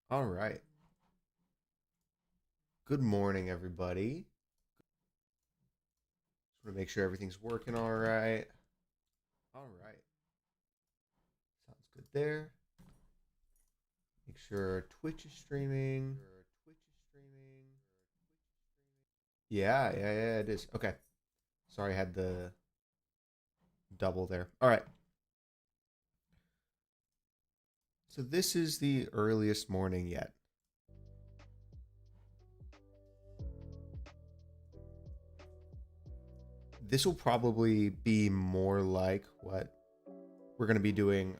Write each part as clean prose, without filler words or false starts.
All right. Good morning, everybody. Just want to make sure everything's working all right. All right. Sounds good there. Make sure Twitch is streaming. Yeah, it is. Okay. Sorry, I had the double there. All right. So this is the earliest morning yet. This will probably be more like what we're going to be doing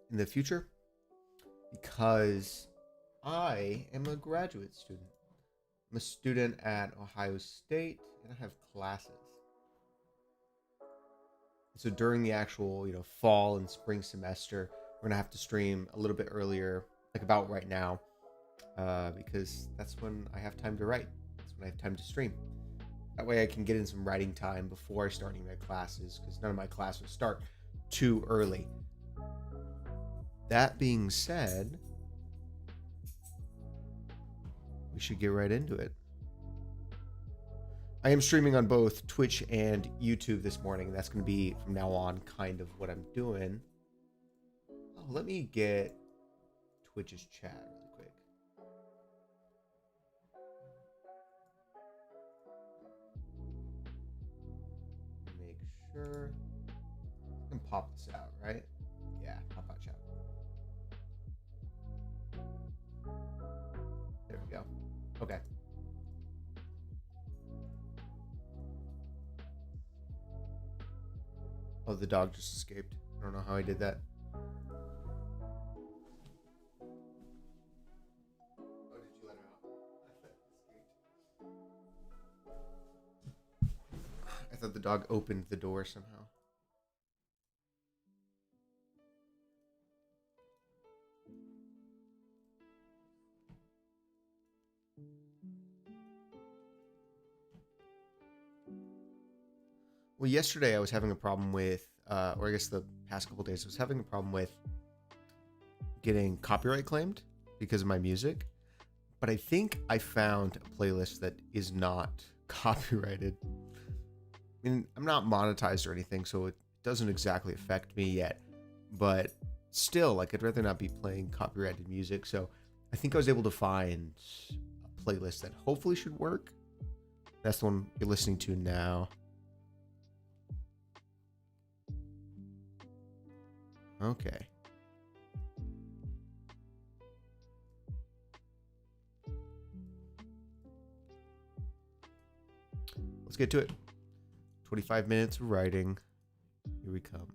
in the future because I am a graduate student. I'm a student at Ohio State and I have classes. So during the actual, fall and spring semester, we're gonna have to stream a little bit earlier, like about right now, because that's when I have time to write. That's when I have time to stream. That way, I can get in some writing time before I start any of my classes, because none of my classes start too early. That being said, we should get right into it. I am streaming on both Twitch and YouTube this morning. That's going to be from now on kind of what I'm doing. Oh, let me get Twitch's chat really quick. Make sure. I can pop this out, right? Yeah, pop out chat. There we go. Okay. Oh, the dog just escaped. I don't know how I did that. Oh, did you let her out? I thought the dog opened the door somehow. Well, yesterday I was having a problem with, or I guess the past couple days, I was having a problem with getting copyright claimed because of my music. But I think I found a playlist that is not copyrighted. I mean, I'm not monetized or anything, so it doesn't exactly affect me yet. But still, like, I'd rather not be playing copyrighted music. So I think I was able to find a playlist that hopefully should work. That's the one you're listening to now. Okay. Let's get to it. 25 minutes of writing. Here we come.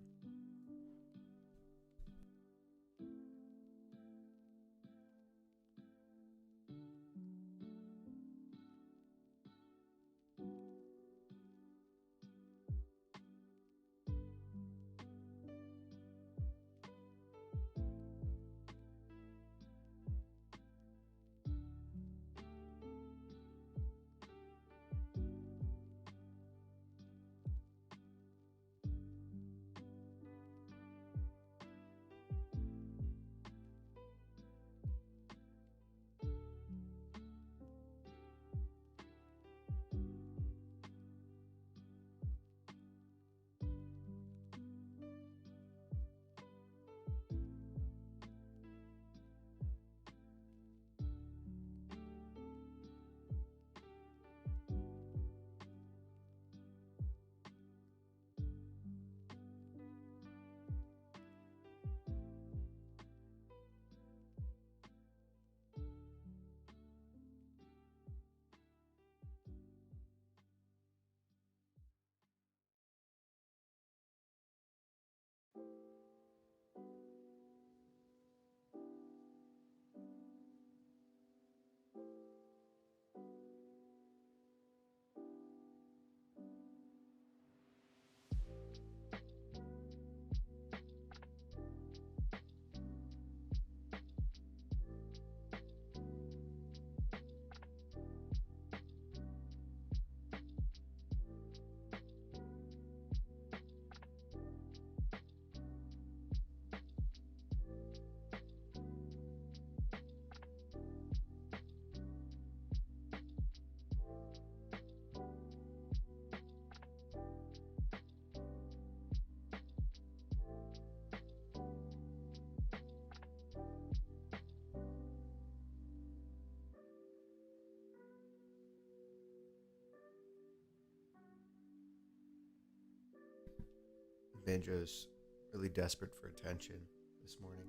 Banjo's really desperate for attention this morning.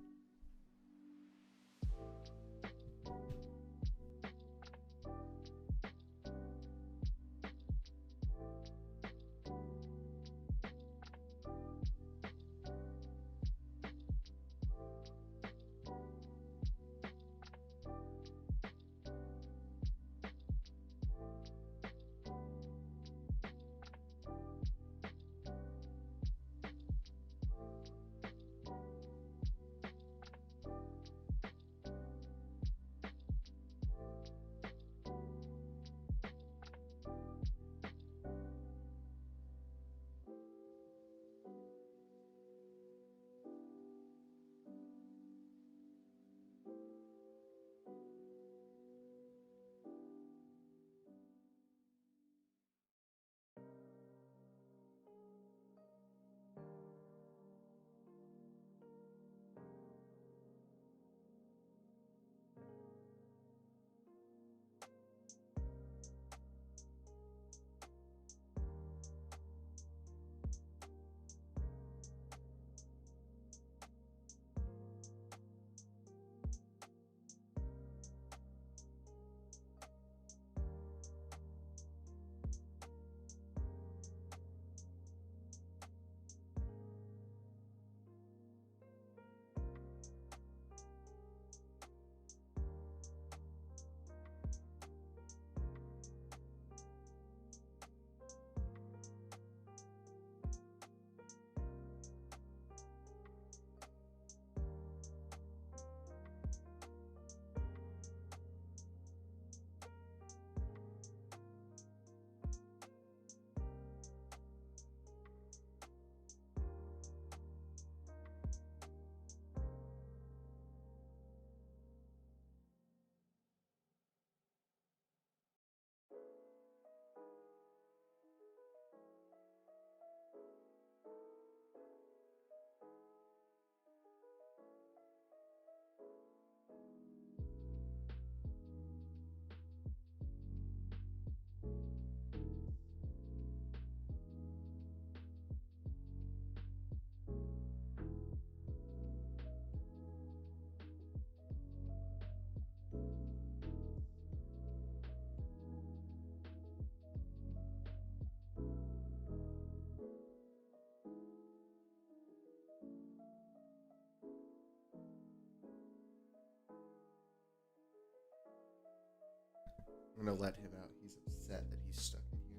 I'm gonna let him out. He's upset that he's stuck in here.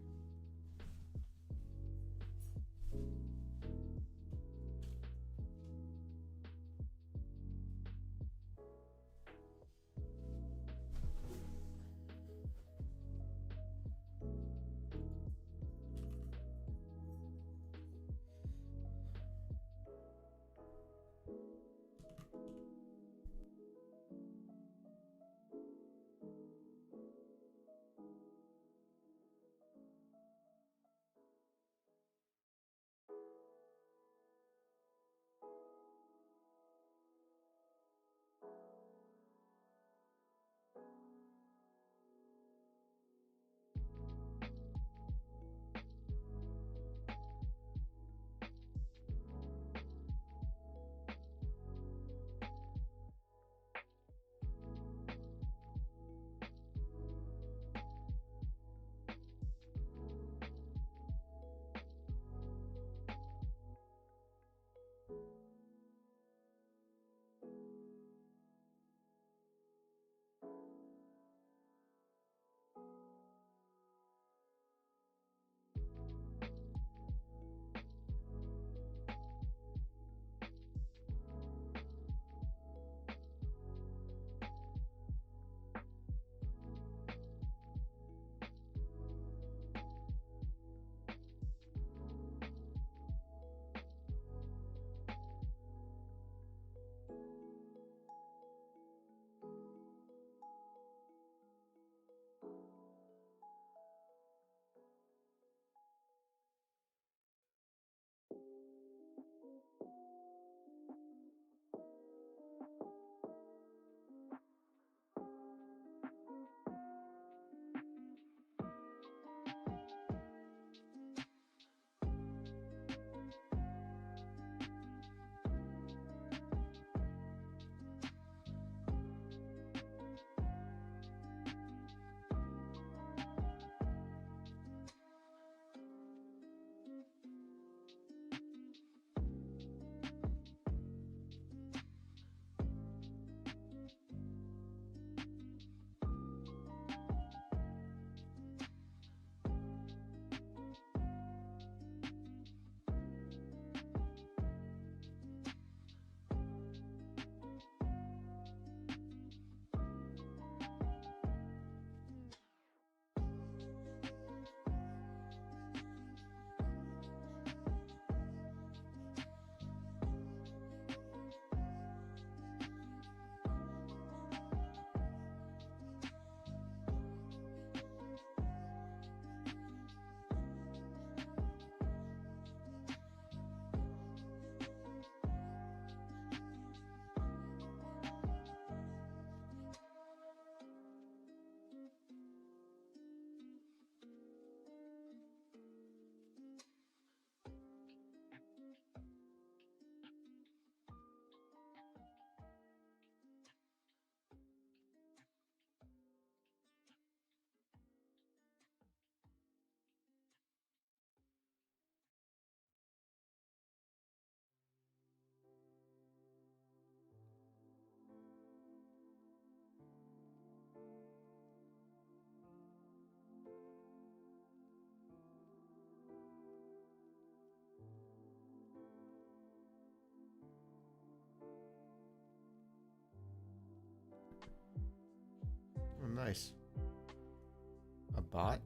Nice. A bot?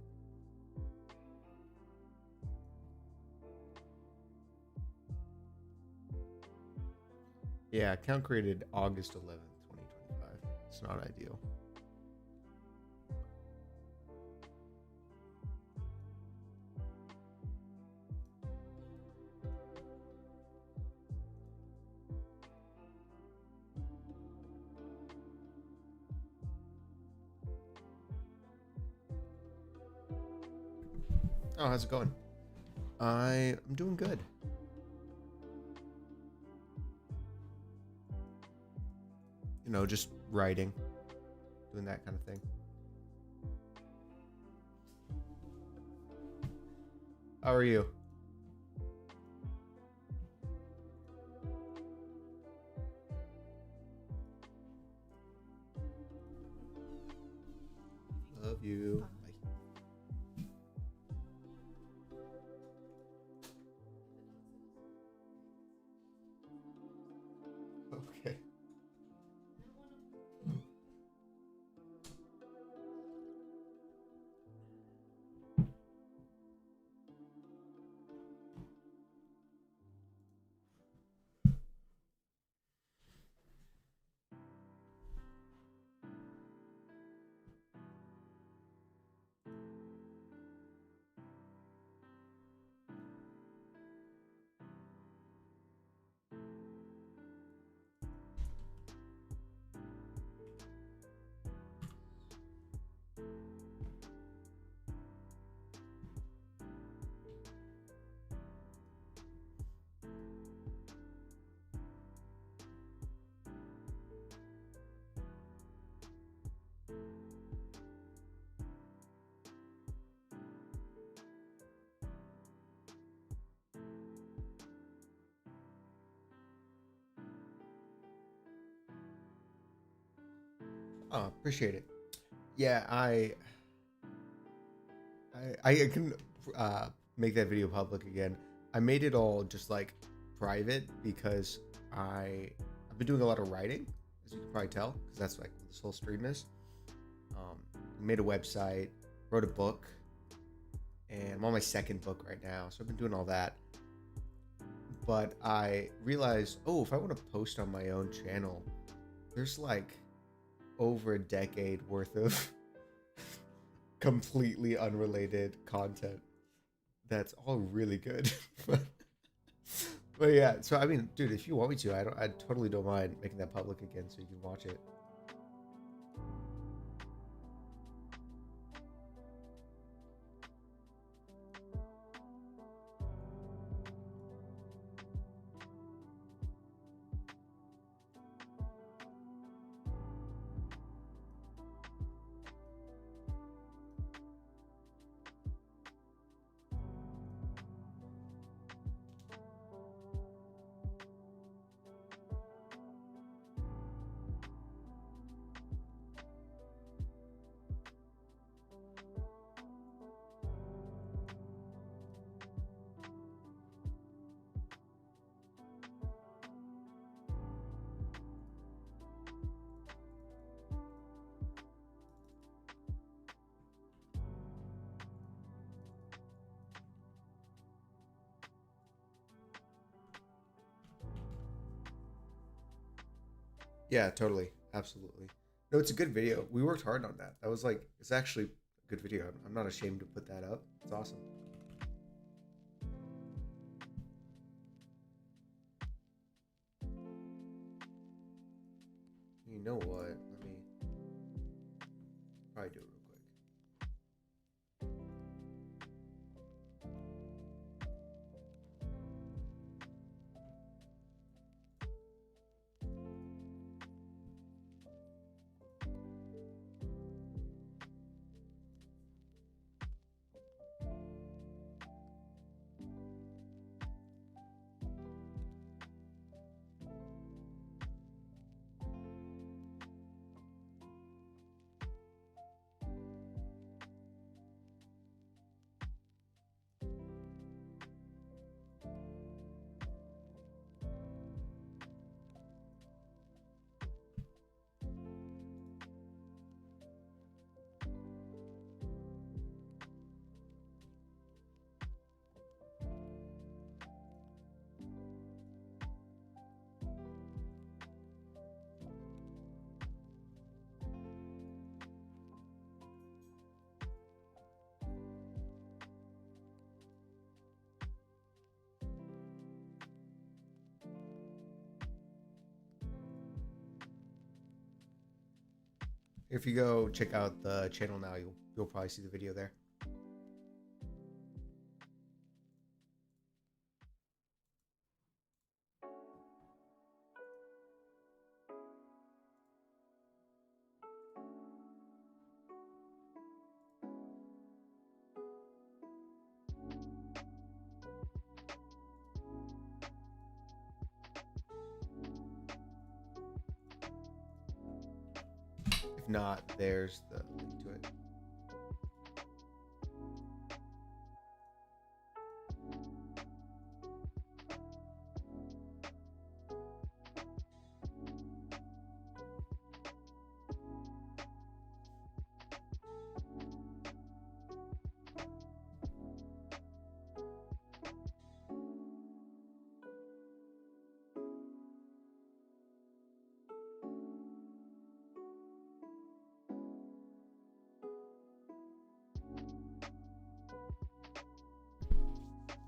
Yeah, account created August 11th, 2025. It's not ideal. Oh, how's it going? I'm doing good. You know, just writing, doing that kind of thing. How are you? Love you. Bye. Okay. Oh, appreciate it. Yeah, I can make that video public again. I made it all just like private because I've been doing a lot of writing, as you can probably tell, because that's like what this whole stream is. Made a website, wrote a book, and I'm on my second book right now, so I've been doing all that. But I realized, oh, if I want to post on my own channel, there's like over a decade worth of completely unrelated content that's all really good. But yeah, so I mean, dude, if you want me to, I totally don't mind making that public again so you can watch it. Yeah, totally. Absolutely. No, it's a good video. We worked hard on that. That was like, it's actually a good video. I'm not ashamed to put that up. It's awesome. You know what? Let me probably do it real quick. If you go check out the channel now, you'll probably see the video there. If not, there's the link to it.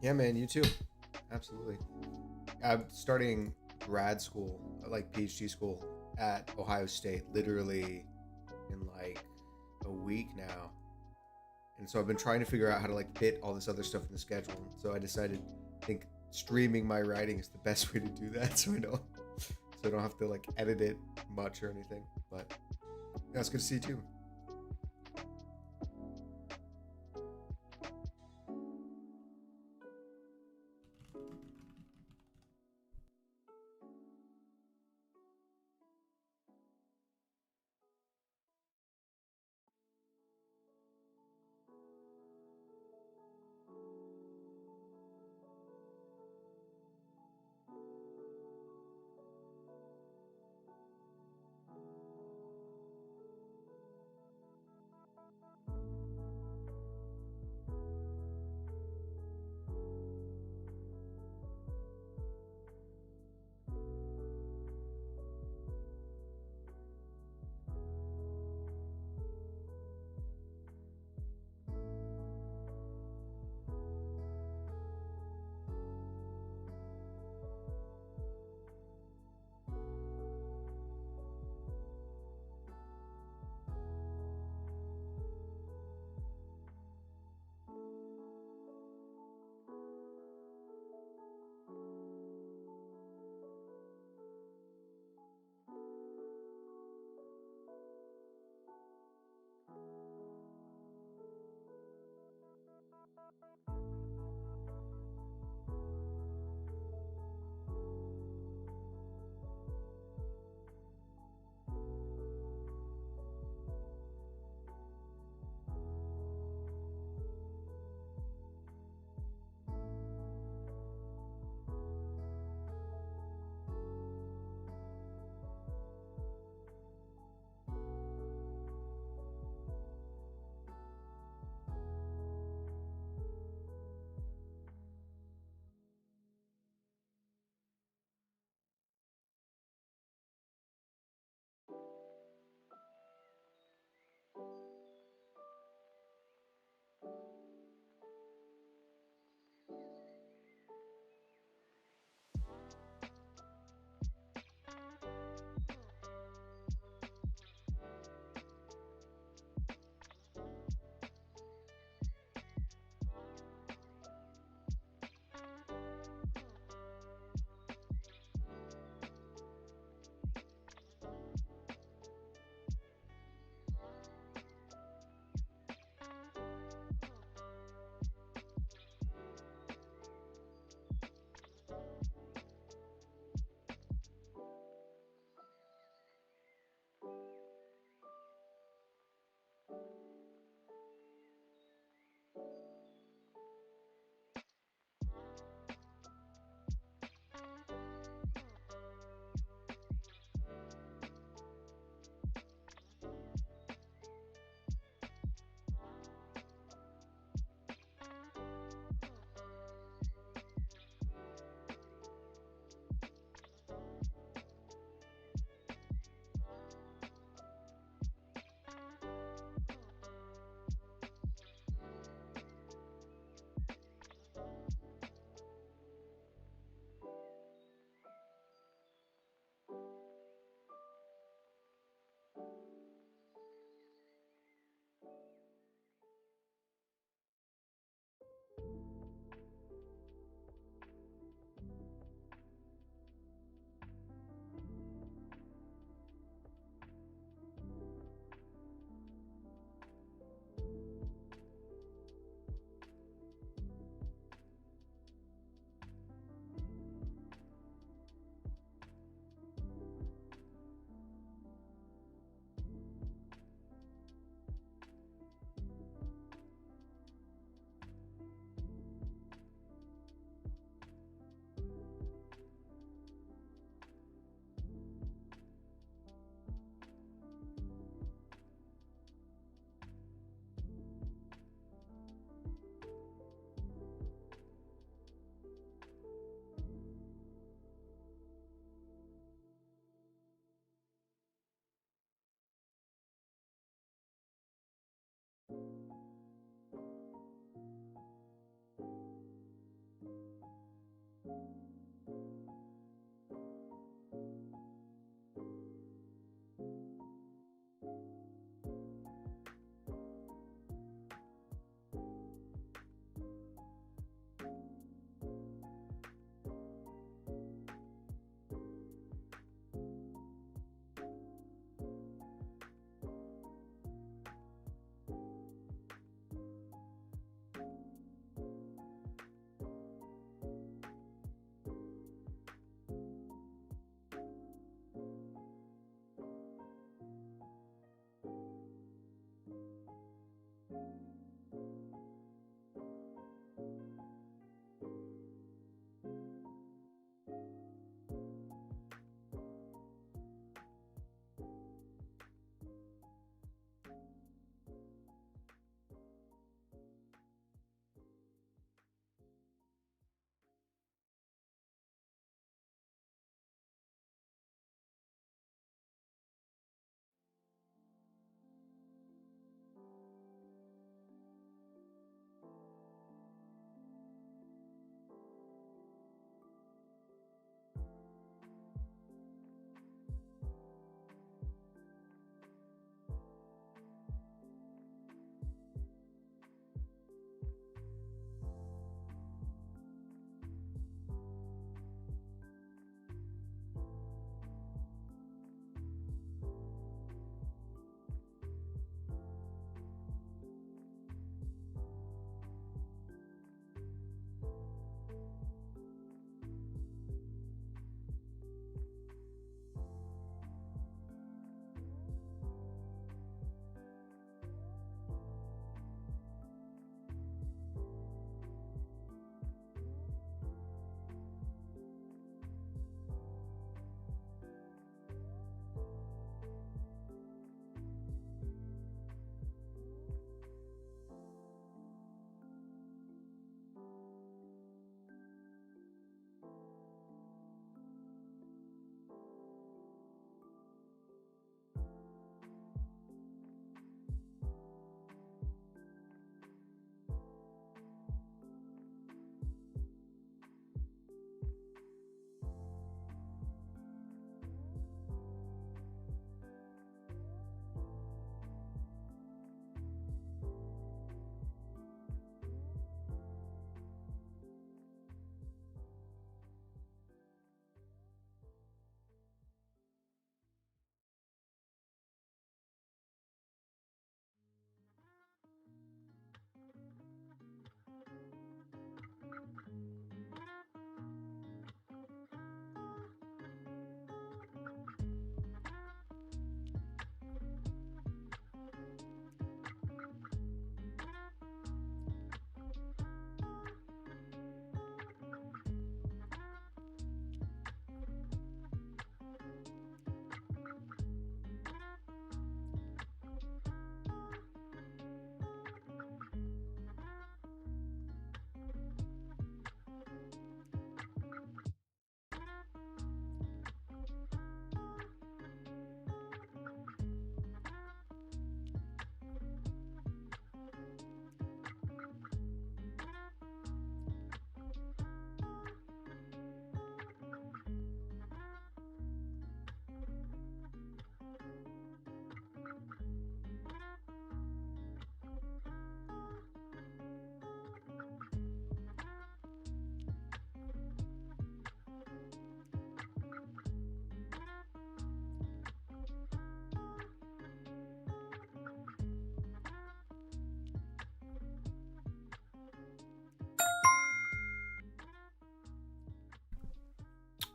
Yeah, man, you too. Absolutely. I'm starting grad school, like PhD school at Ohio State, literally in like a week now. And so I've been trying to figure out how to like fit all this other stuff in the schedule. So I decided, I think streaming my writing is the best way to do that. So I don't have to like edit it much or anything. But yeah, it's good to see you too.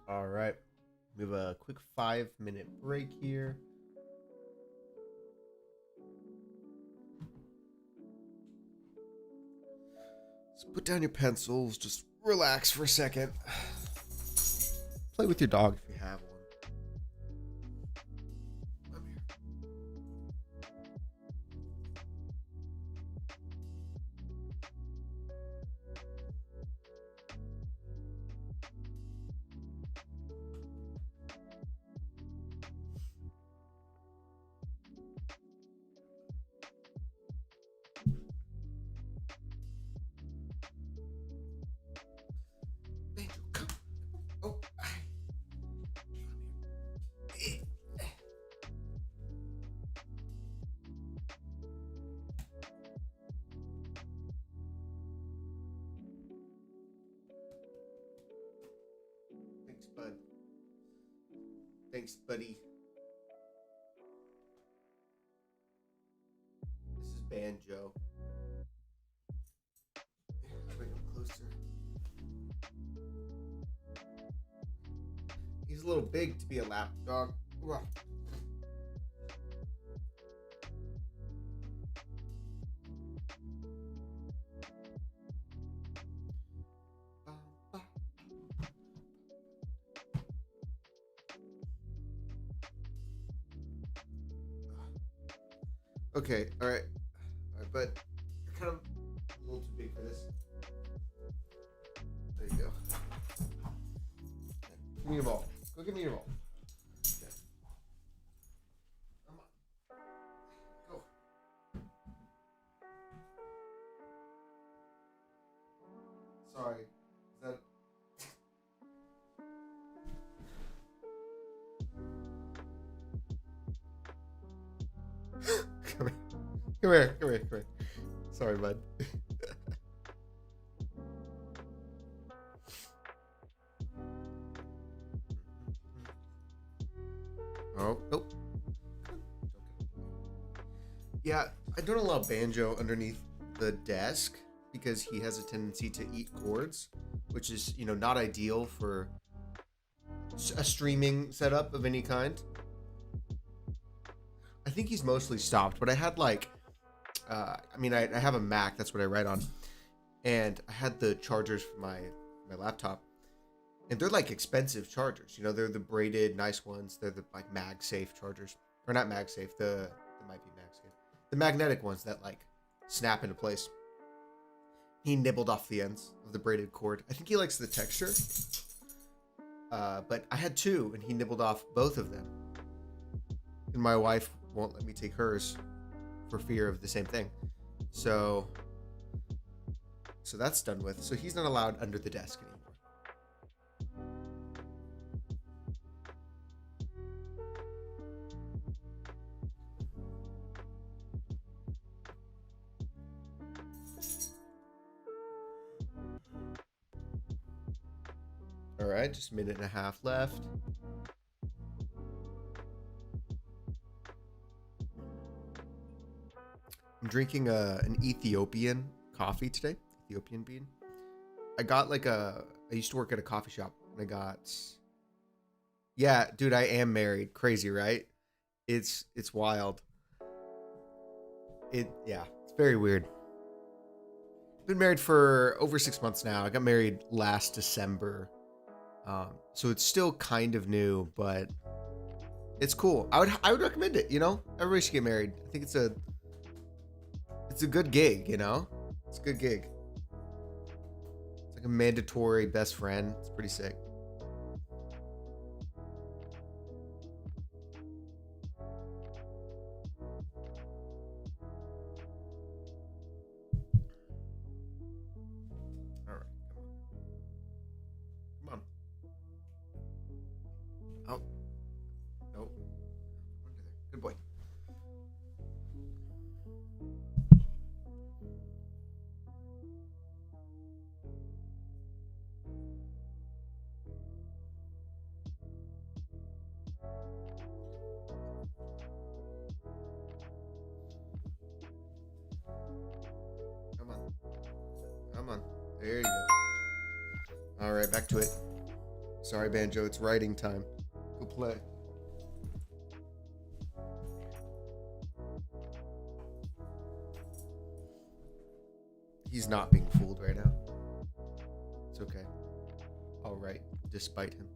All right. We have a quick 5-minute break here. So put down your pencils. Just relax for a second. Play with your dog if you have one. Come here. Angel, come. Oh. Thanks, bud. Thanks, buddy. This is Banjo. Bring him closer. He's a little big to be a lap dog. Okay, all right, but you're kind of a little too big for this. There you go. Give me your ball. Go give me your ball. Okay. Come on. Go. Sorry. Is that... Come here. Sorry, bud. Oh, nope. Yeah, I don't allow Banjo underneath the desk because he has a tendency to eat cords, which is, not ideal for a streaming setup of any kind. I think he's mostly stopped, but I had I have a Mac, that's what I write on, and I had the chargers for my laptop, and they're like expensive chargers. They're the braided, nice ones. They're the like MagSafe chargers, or not MagSafe. They might be MagSafe. The magnetic ones that like snap into place. He nibbled off the ends of the braided cord. I think he likes the texture. But I had two, and he nibbled off both of them. And my wife won't let me take hers for fear of the same thing. So that's done with. So he's not allowed under the desk anymore. All right, just a minute and a half left. I'm drinking an Ethiopian coffee today. Ethiopian bean. I got I used to work at a coffee shop, and yeah, dude, I am married. Crazy, right? It's wild. It's very weird. Been married for over 6 months now. I got married last December. So it's still kind of new, but it's cool. I would recommend it, Everybody should get married. I think it's a good gig, It's a good gig. It's like a mandatory best friend. It's pretty sick. All right, come on. Oh, nope. Under there. Good boy. Come on. There you go. All right, back to it. Sorry, Banjo, it's writing time. Go play. He's not being fooled right now. It's okay. All right, despite him.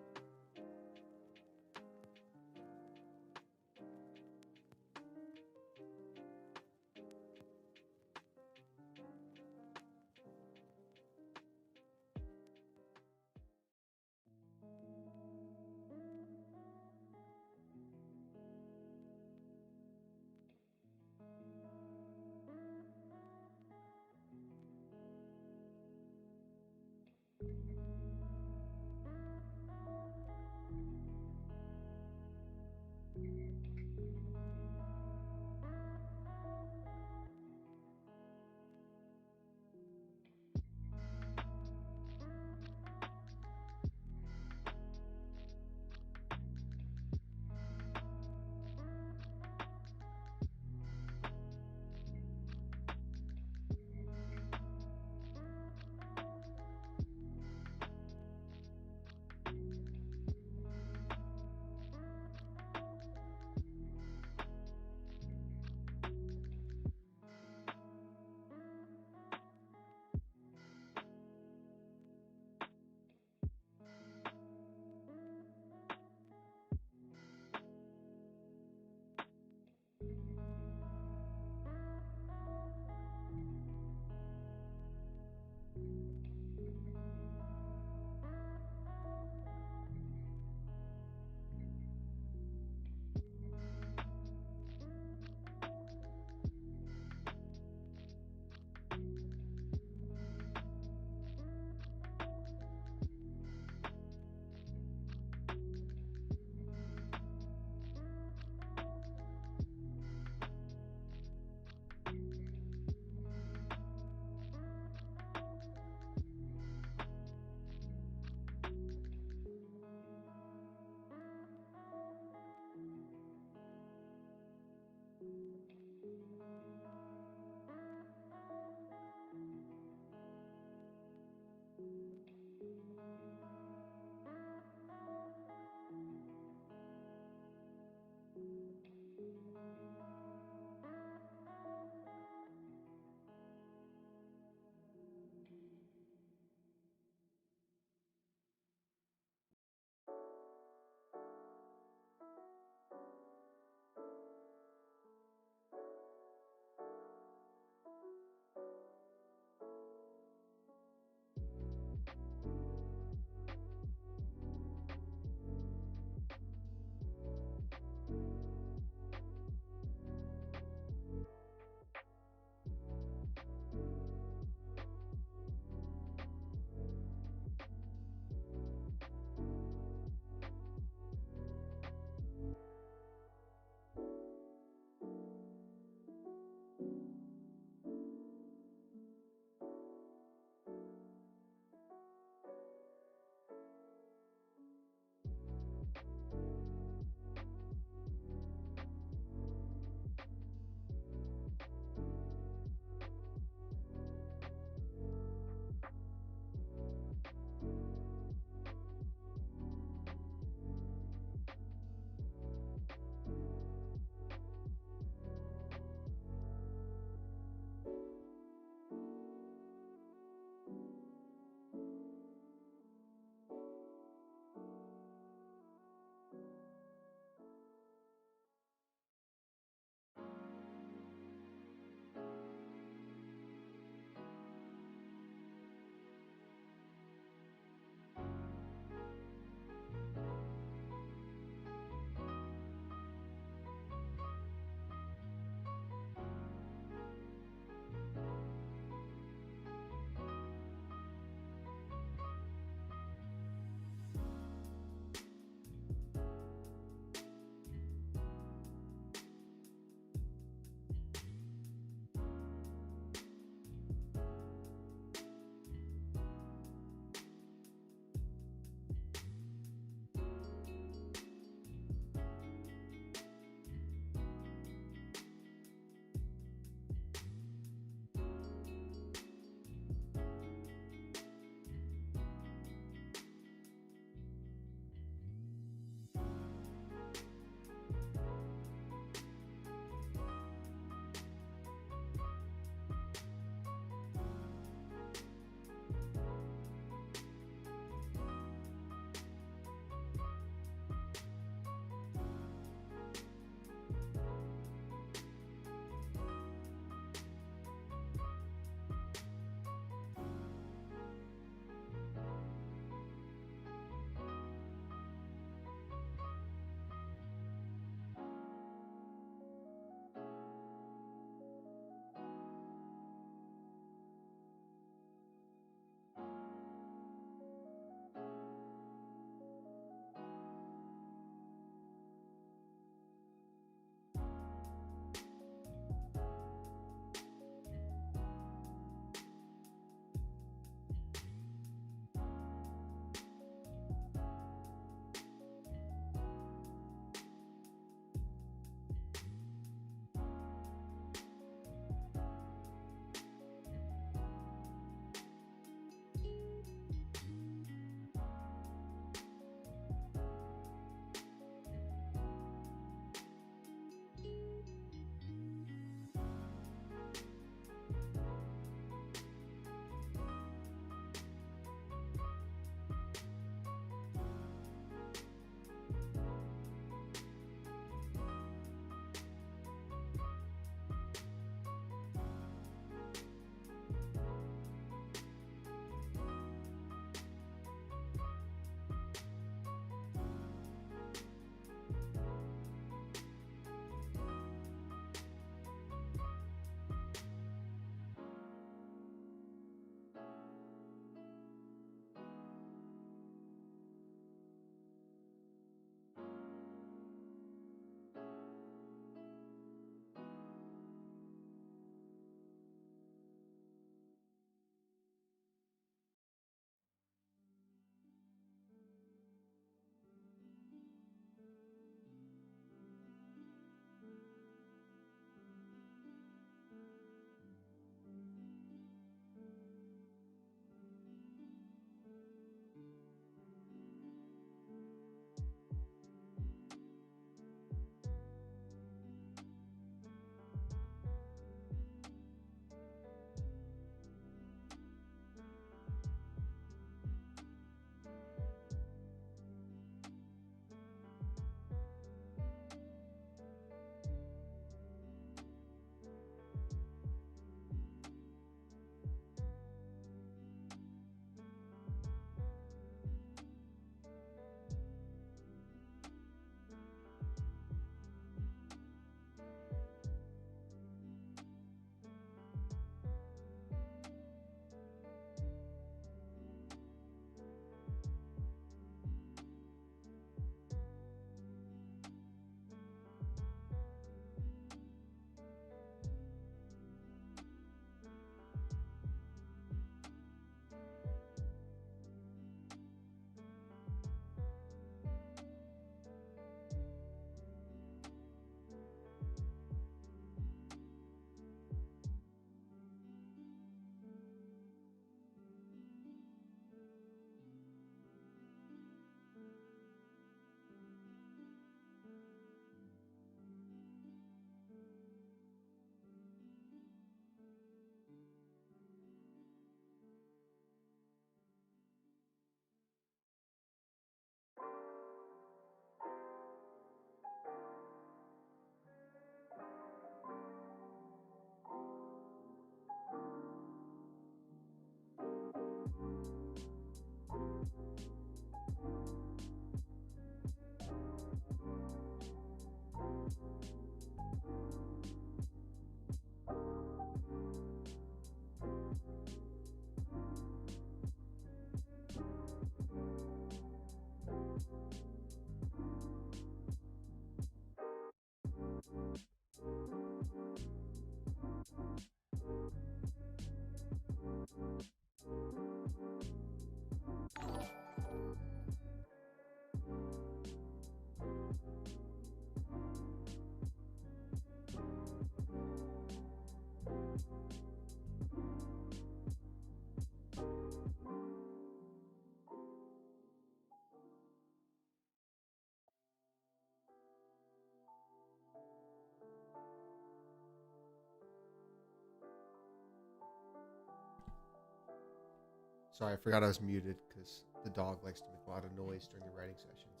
Sorry, I forgot I was muted because the dog likes to make a lot of noise during the writing sessions.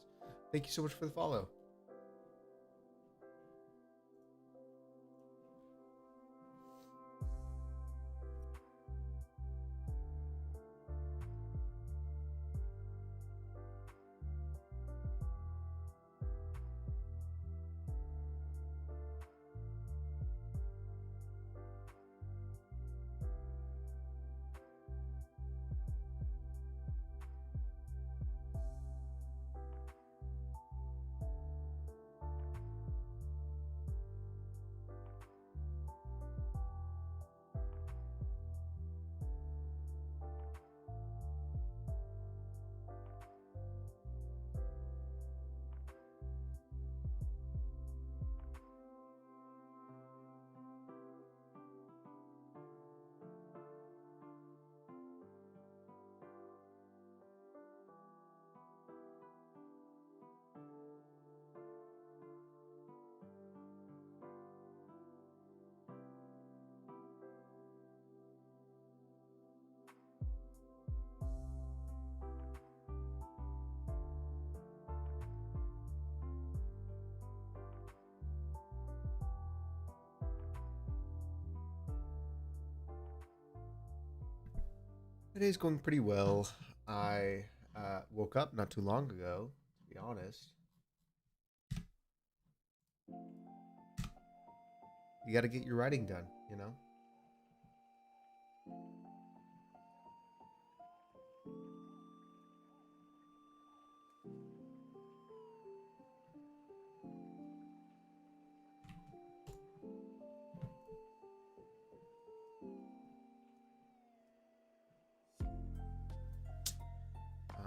Thank you so much for the follow. Today's going pretty well. I woke up not too long ago, to be honest. You got to get your writing done, you know?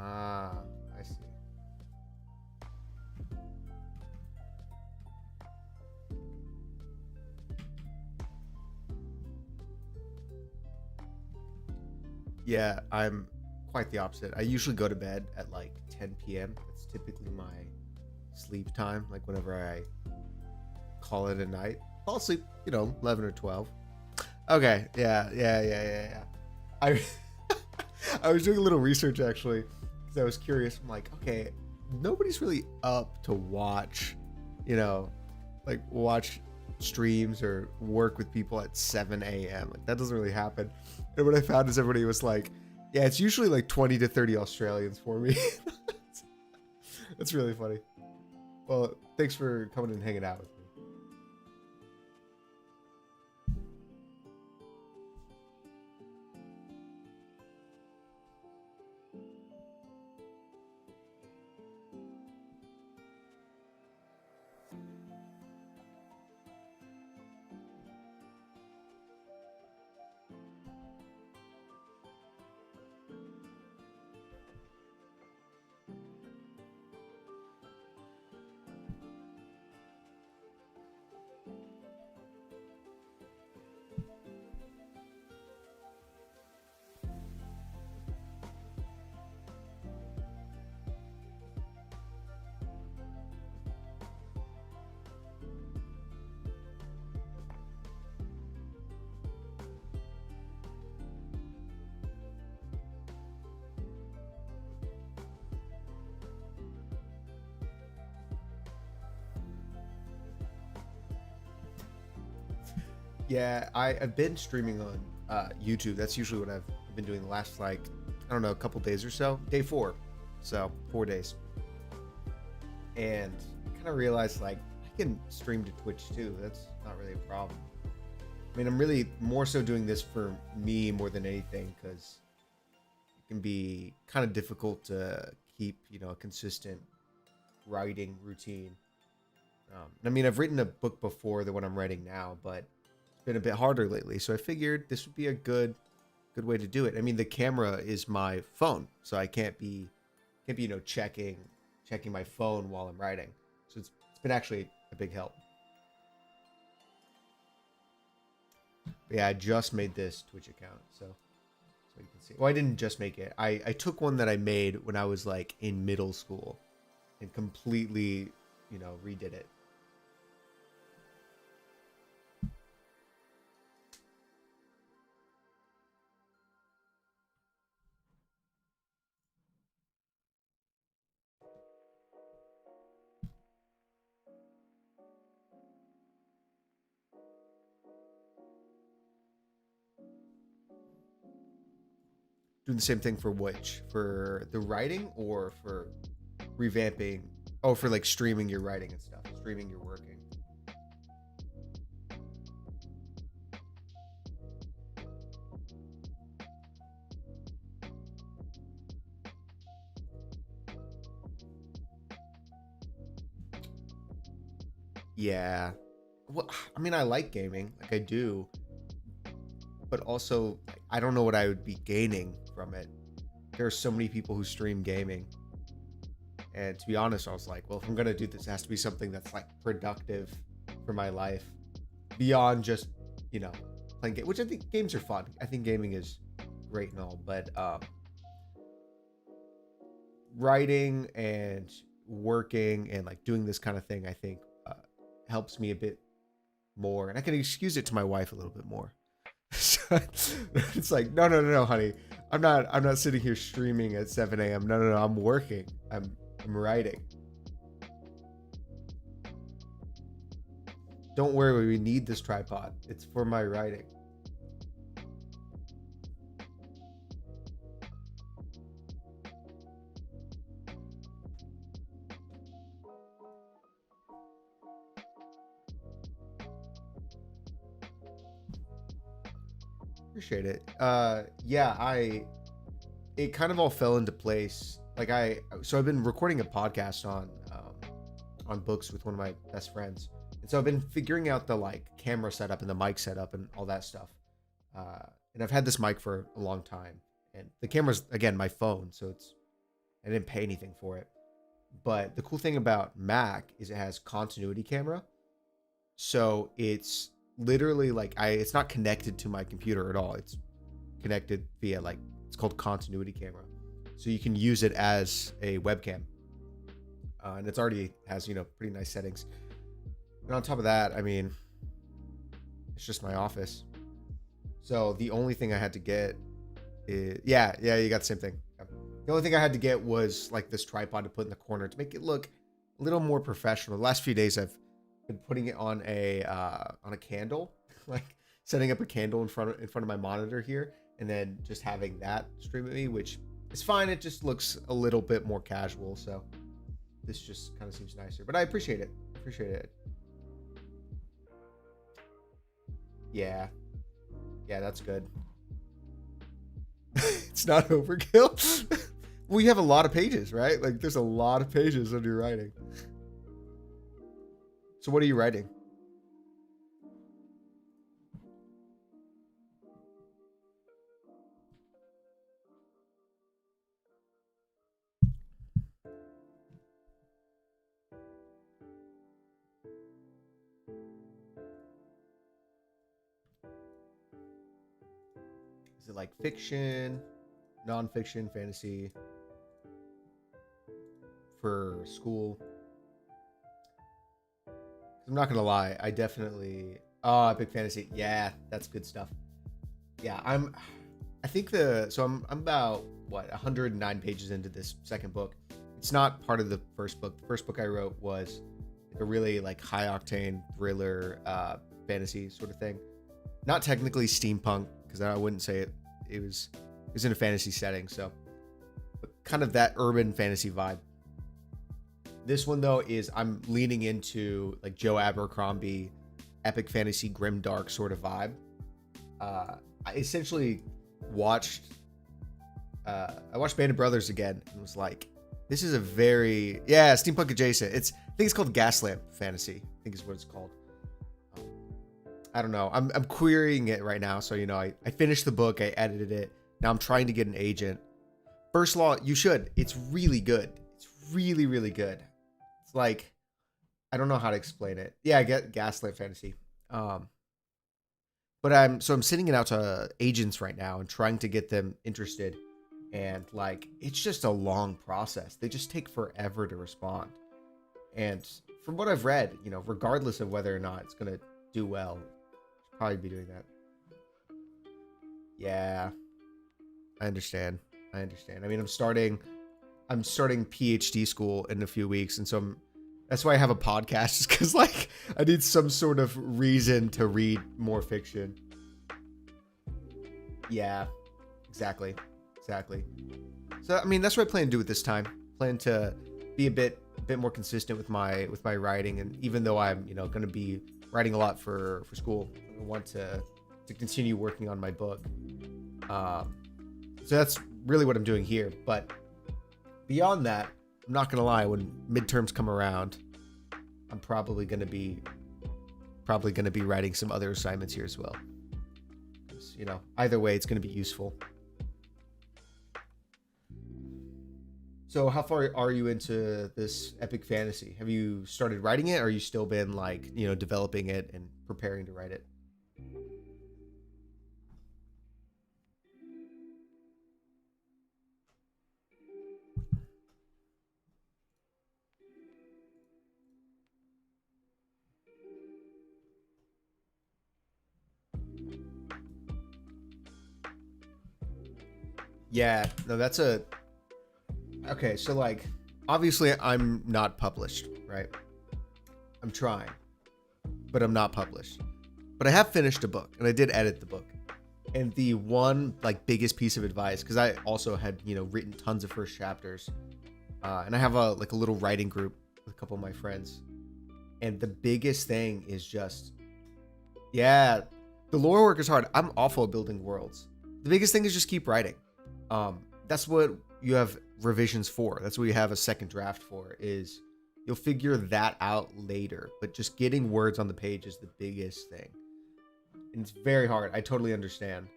Ah, I see. Yeah, I'm quite the opposite. I usually go to bed at like 10 p.m. That's typically my sleep time, like whenever I call it a night. Fall asleep, 11 or 12. Okay, yeah. I I was doing a little research actually because I was curious. I'm like, okay, nobody's really up to watch, you know, like watch streams or work with people at 7 a.m. Like that doesn't really happen. And what I found is everybody was like, yeah, it's usually like 20 to 30 Australians for me. That's really funny. Well, thanks for coming and hanging out with me. Yeah, I've been streaming on YouTube. That's usually what I've been doing the last, like, I don't know, a couple days or so. Day 4. So, 4 days. And I kind of realized, like, I can stream to Twitch too. That's not really a problem. I mean, I'm really more so doing this for me more than anything because it can be kind of difficult to keep, a consistent writing routine. I mean, I've written a book before, the one I'm writing now, but been a bit harder lately, so I figured this would be a good way to do it. I mean, the camera is my phone, so I can't be checking my phone while I'm writing. So it's been actually a big help. But yeah, I just made this Twitch account, so you can see. Well, I didn't just make it. I took one that I made when I was like in middle school and completely, redid it. doing the same thing for which? For the writing or for revamping? Oh, for like streaming your writing and stuff, streaming your working. Yeah. Well, I mean, I like gaming, like I do, but also I don't know what I would be gaining from it. There are so many people who stream gaming, and to be honest, I was like, well, if I'm gonna do this, it has to be something that's like productive for my life beyond just, you know, playing game. Which I think games are fun. I think gaming is great and all, but writing and working and like doing this kind of thing, I think helps me a bit more, and I can excuse it to my wife a little bit more. So it's like, no, honey, I'm not sitting here streaming at 7 a.m. No, I'm working. I'm writing. Don't worry, we need this tripod. It's for my writing. Appreciate it. Yeah, it kind of all fell into place. Like so I've been recording a podcast on books with one of my best friends, and so I've been figuring out the like camera setup and the mic setup and all that stuff. And I've had this mic for a long time, and the camera's again my phone, so I didn't pay anything for it. But the cool thing about Mac is it has continuity camera, so it's literally like it's not connected to my computer at all. It's connected via like, it's called continuity camera, so you can use it as a webcam, and it's already has, you know, pretty nice settings. And on top of that, I mean, it's just my office, so the only thing I had to get is yeah, you got the same thing. The only thing I had to get was like this tripod to put in the corner to make it look a little more professional. The last few days I've been putting it on a candle, like setting up a candle in front of my monitor here, and then just having that stream at me, which is fine. It just looks a little bit more casual, so this just kind of seems nicer. But I appreciate it. Yeah, that's good. It's not overkill. Well, you have a lot of pages, right? Like there's a lot of pages when you're writing. So what are you writing? Is it like fiction, nonfiction, fantasy for school? I'm not gonna lie, I definitely epic fantasy. Yeah, that's good stuff. Yeah, I think I'm about what 109 pages into this second book. It's not part of the first book. The first book I wrote was like a really like high octane thriller fantasy sort of thing. Not technically steampunk, because I wouldn't say it. It was in a fantasy setting, so but kind of that urban fantasy vibe. This one though is I'm leaning into like Joe Abercrombie, epic fantasy, grim dark sort of vibe. I essentially watched Band of Brothers again and was like, this is a very steampunk adjacent. I think it's called Gaslamp Fantasy. I think is what it's called. I don't know. I'm querying it right now. So, you know, I finished the book. I edited it. Now I'm trying to get an agent. First law, you should. It's really good. It's really, really good. It's like, I don't know how to explain it. Yeah, I get Gaslamp Fantasy. But I'm sending it out to agents right now and trying to get them interested. And like, it's just a long process. They just take forever to respond. And from what I've read, you know, regardless of whether or not it's going to do well, I'll probably be doing that. Yeah, I understand. I mean, I'm starting PhD school in a few weeks. And so that's why I have a podcast, just because like I need some sort of reason to read more fiction. Yeah, exactly. exactly. So I mean, that's what I plan to do with this time. Plan to be a bit more consistent with my writing, and even though I'm going to be writing a lot for school, I want to continue working on my book. Um, so that's really what I'm doing here. But beyond that, I'm not gonna lie. When midterms come around, I'm probably gonna be writing some other assignments here as well. 'Cause, either way, it's gonna be useful. So how far are you into this epic fantasy? Have you started writing it, or are you still been like, developing it and preparing to write it? Yeah, no, that's a okay. So like, obviously, I'm not published, right? I'm trying, but I'm not published. But I have finished a book, and I did edit the book. And the one like biggest piece of advice, because I also had written tons of first chapters, and I have a little writing group with a couple of my friends. And the biggest thing is just, yeah, the lore work is hard. I'm awful at building worlds. The biggest thing is just keep writing. That's what you have revisions for. That's what you have a second draft for. Is you'll figure that out later. But just getting words on the page is the biggest thing, and it's very hard. I totally understand.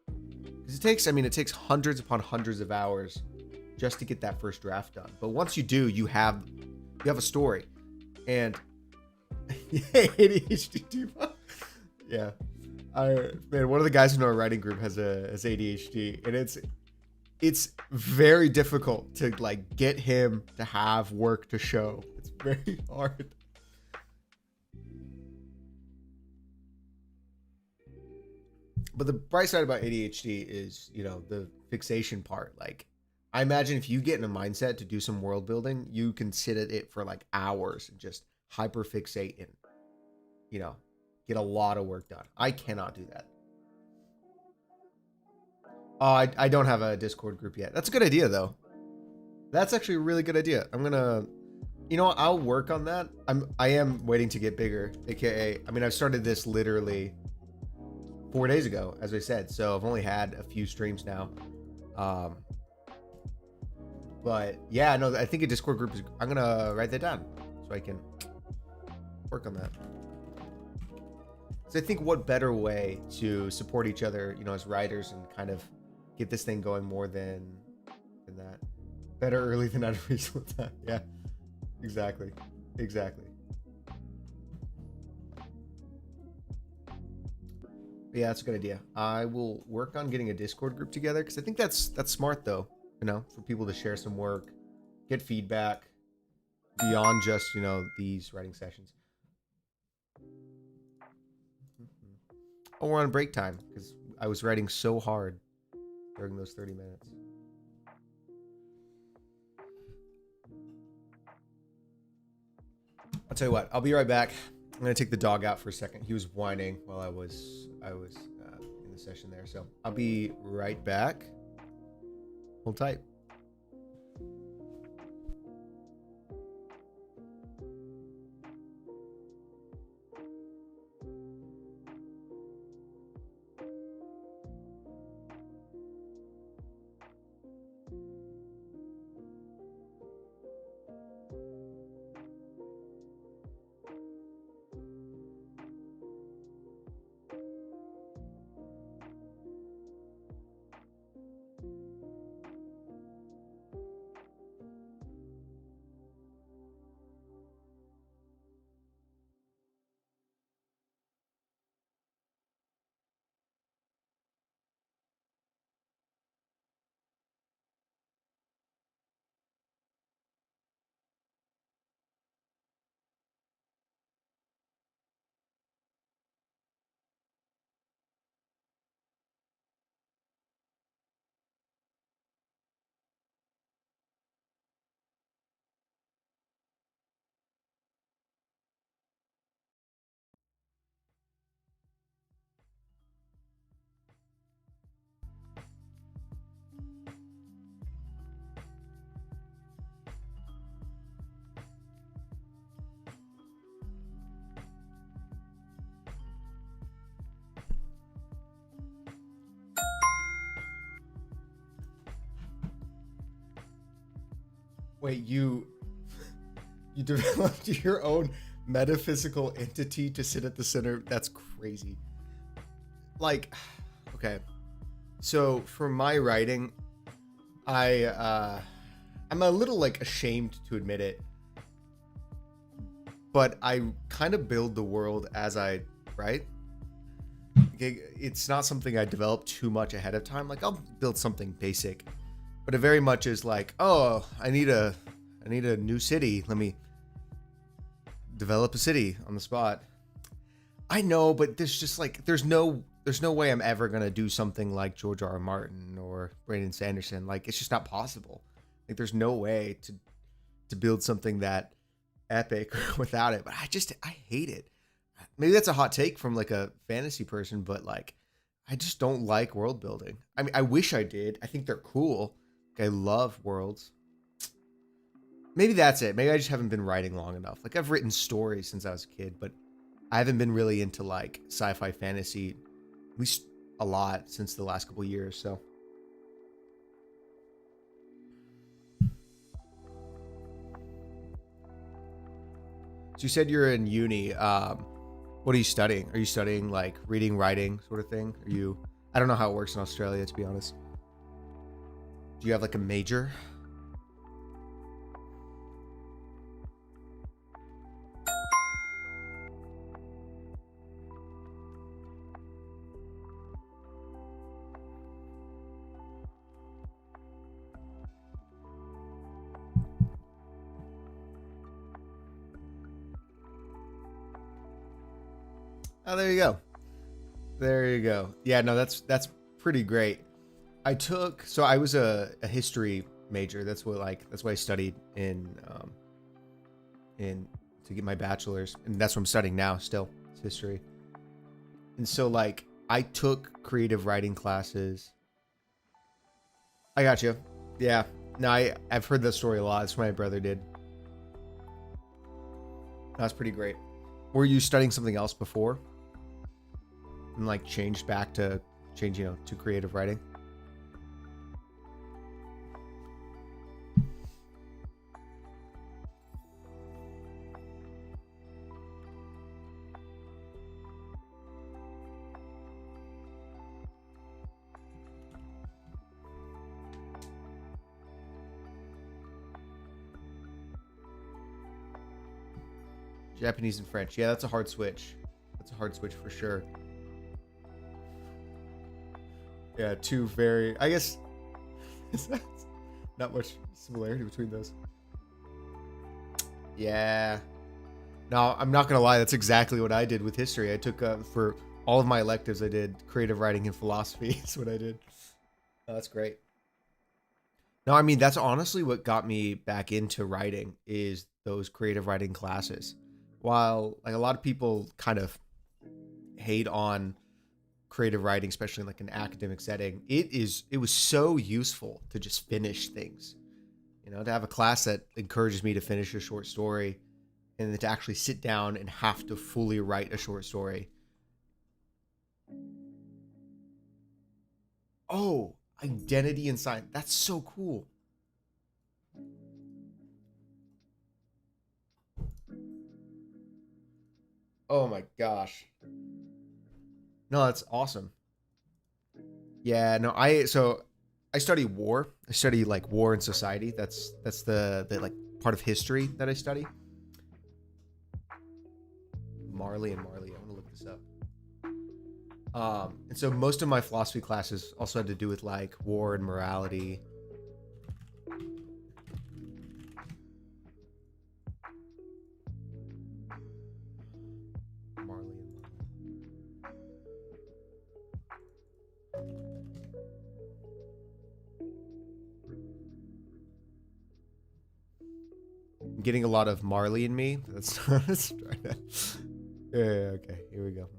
Because it takes hundreds upon hundreds of hours just to get that first draft done. But once you do, you have a story, and ADHD too. Yeah, man, one of the guys in our writing group has ADHD, and it's very difficult to like get him to have work to show. It's very hard. But the bright side about ADHD is, the fixation part. Like, I imagine if you get in a mindset to do some world building, you can sit at it for like hours and just hyper fixate and, you know, get a lot of work done. I cannot do that. Oh, I don't have a Discord group yet. That's a good idea, though. That's actually a really good idea. I'm gonna, I'll work on that. I am waiting to get bigger, aka, I mean, I've started this literally 4 days ago, as I said, so I've only had a few streams now. Um, but yeah, no, I think a Discord group is. I'm gonna write that down so I can work on that. So I think what better way to support each other, as writers and kind of get this thing going more than that. Better early than at a reasonable time. Yeah, exactly, exactly. Yeah, that's a good idea. I will work on getting a Discord group together because I think that's smart though. For people to share some work, get feedback beyond just these writing sessions. Oh, we're on break time because I was writing so hard during those 30 minutes. I'll tell you what. I'll be right back. I'm gonna take the dog out for a second. He was whining while I was in the session there, so I'll be right back. Hold tight. Wait, you developed your own metaphysical entity to sit at the center? That's crazy. Like, okay. So for my writing, I'm a little like ashamed to admit it, but I kind of build the world as I write. It's not something I develop too much ahead of time. Like I'll build something basic, but it very much is like, oh, I need a new city. Let me develop a city on the spot. I know, but there's just like there's no way I'm ever gonna do something like George R. R. Martin or Brandon Sanderson. Like it's just not possible. Like there's no way to build something that epic without it. But I hate it. Maybe that's a hot take from like a fantasy person, but like I just don't like world building. I mean, I wish I did. I think they're cool. Like, I love worlds. Maybe that's it. Maybe I just haven't been writing long enough. Like I've written stories since I was a kid, but I haven't been really into like sci-fi fantasy, at least a lot since the last couple of years. So you said you're in uni. What are you studying? Are you studying like reading, writing sort of thing? Are you, I don't know how it works in Australia, to be honest. Do you have like a major? Oh, there you go. There you go. Yeah, no, that's pretty great. I was a history major. That's what I studied in to get my bachelor's, and that's what I'm studying now. Still, it's history. And so like I took creative writing classes. I got you. Yeah. No, I've heard that story a lot. That's what my brother did. That's pretty great. Were you studying something else before? And like changed back to to creative writing? Japanese and French. Yeah, that's a hard switch. That's a hard switch for sure. Yeah, two very, I guess, not much similarity between those. Yeah. No, I'm not gonna lie. That's exactly what I did with history. I took for all of my electives, I did creative writing and philosophy. That's what I did. Oh, that's great. No, I mean that's honestly what got me back into writing is those creative writing classes. While like a lot of people kind of hate on creative writing, especially in like an academic setting, it was so useful to just finish things. To have a class that encourages me to finish a short story and then to actually sit down and have to fully write a short story. Oh, identity and science. That's so cool. Oh my gosh. No, that's awesome. Yeah, no, I study war. I study like war and society. That's the like part of history that I study. Marley and Marley. I want to look this up. And so most of my philosophy classes also had to do with like war and morality. Marley and I'm getting a lot of Marley in me. Let's try that. Yeah, okay, here we go. Marley.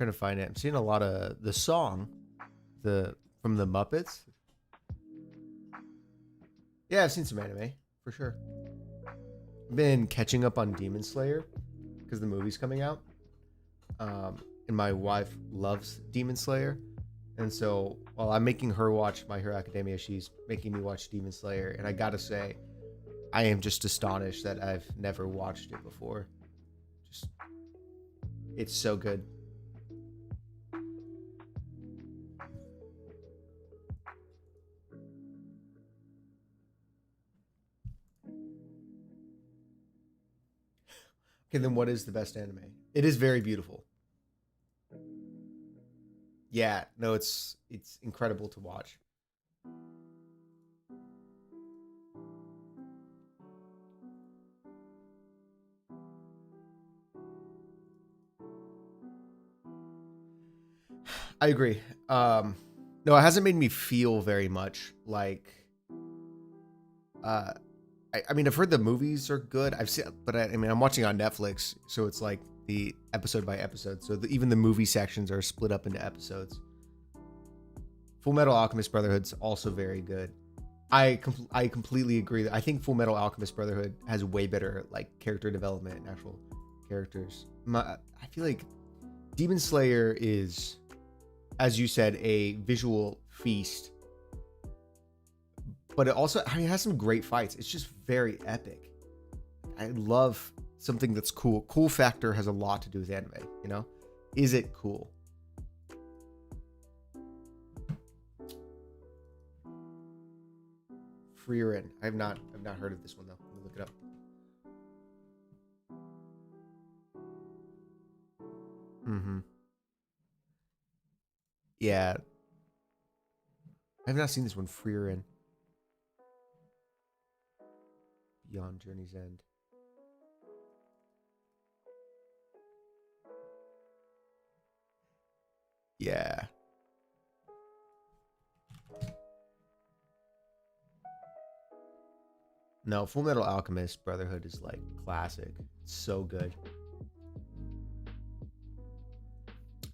trying to find it. I'm seeing a lot of the song, the from the Muppets. Yeah, I've seen some anime for sure. I've been catching up on Demon Slayer because the movie's coming out. And my wife loves Demon Slayer, and so while I'm making her watch My Hero Academia, she's making me watch Demon Slayer. And I gotta say, I am just astonished that I've never watched it before. Just, it's so good. Okay, then what is the best anime? It is very beautiful. Yeah, no, it's incredible to watch. I agree. No, it hasn't made me feel very much like. Uh, I mean, I've heard the movies are good. I've seen, but I mean, I'm watching on Netflix, so it's like the episode by episode. So even the movie sections are split up into episodes. Full Metal Alchemist Brotherhood's also very good. I completely agree. I think Full Metal Alchemist Brotherhood has way better like character development and actual characters. I feel like Demon Slayer is, as you said, a visual feast, but it also, I mean, it has some great fights. It's just very epic. I love something that's cool. Cool factor has a lot to do with anime, you know? Is it cool? Freerin. I've not heard of this one though. Let me look it up. Mm-hmm. Yeah. I've not seen this one. Freerin. Beyond Journey's End. Yeah. No, Full Metal Alchemist Brotherhood is like classic. It's so good.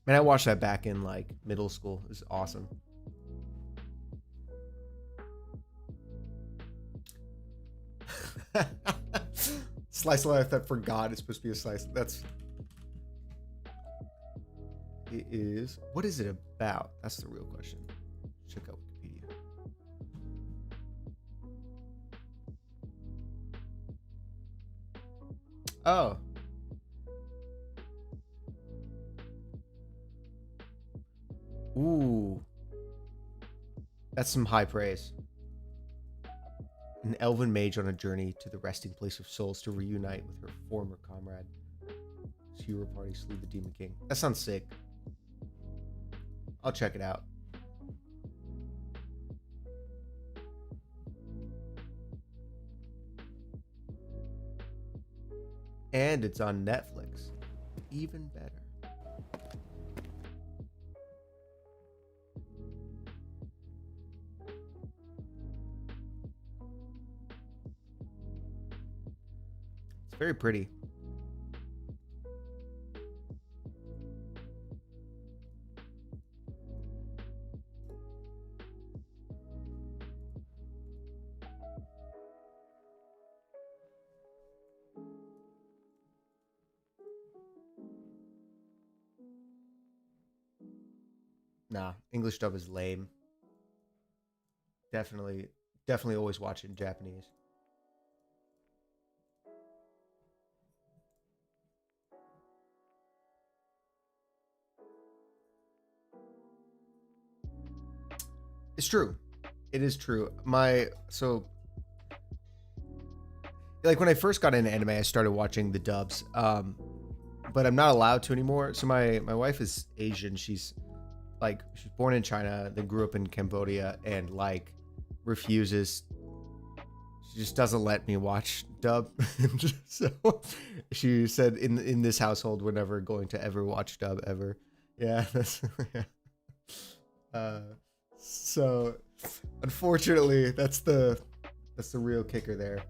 Man, I watched that back in like middle school. It was awesome. Slice of life that forgot it's supposed to be a slice. That's it is. What is it about? That's the real question. Check out Wikipedia. Oh. Ooh. That's some high praise. An elven mage on a journey to the resting place of souls to reunite with her former comrade. This hero party slew the Demon King. That sounds sick. I'll check it out. And it's on Netflix. Even better. It's very pretty. Nah, English dub is lame. Definitely, definitely always watch it in Japanese. It's true. It is true. My so like when I first got into anime, I started watching the dubs. But I'm not allowed to anymore. So my wife is Asian. She's born in China, then grew up in Cambodia, and like refuses. She just doesn't let me watch dub. So she said in this household we're never going to ever watch dub ever. Yeah, that's yeah. Uh, so unfortunately, that's the real kicker there.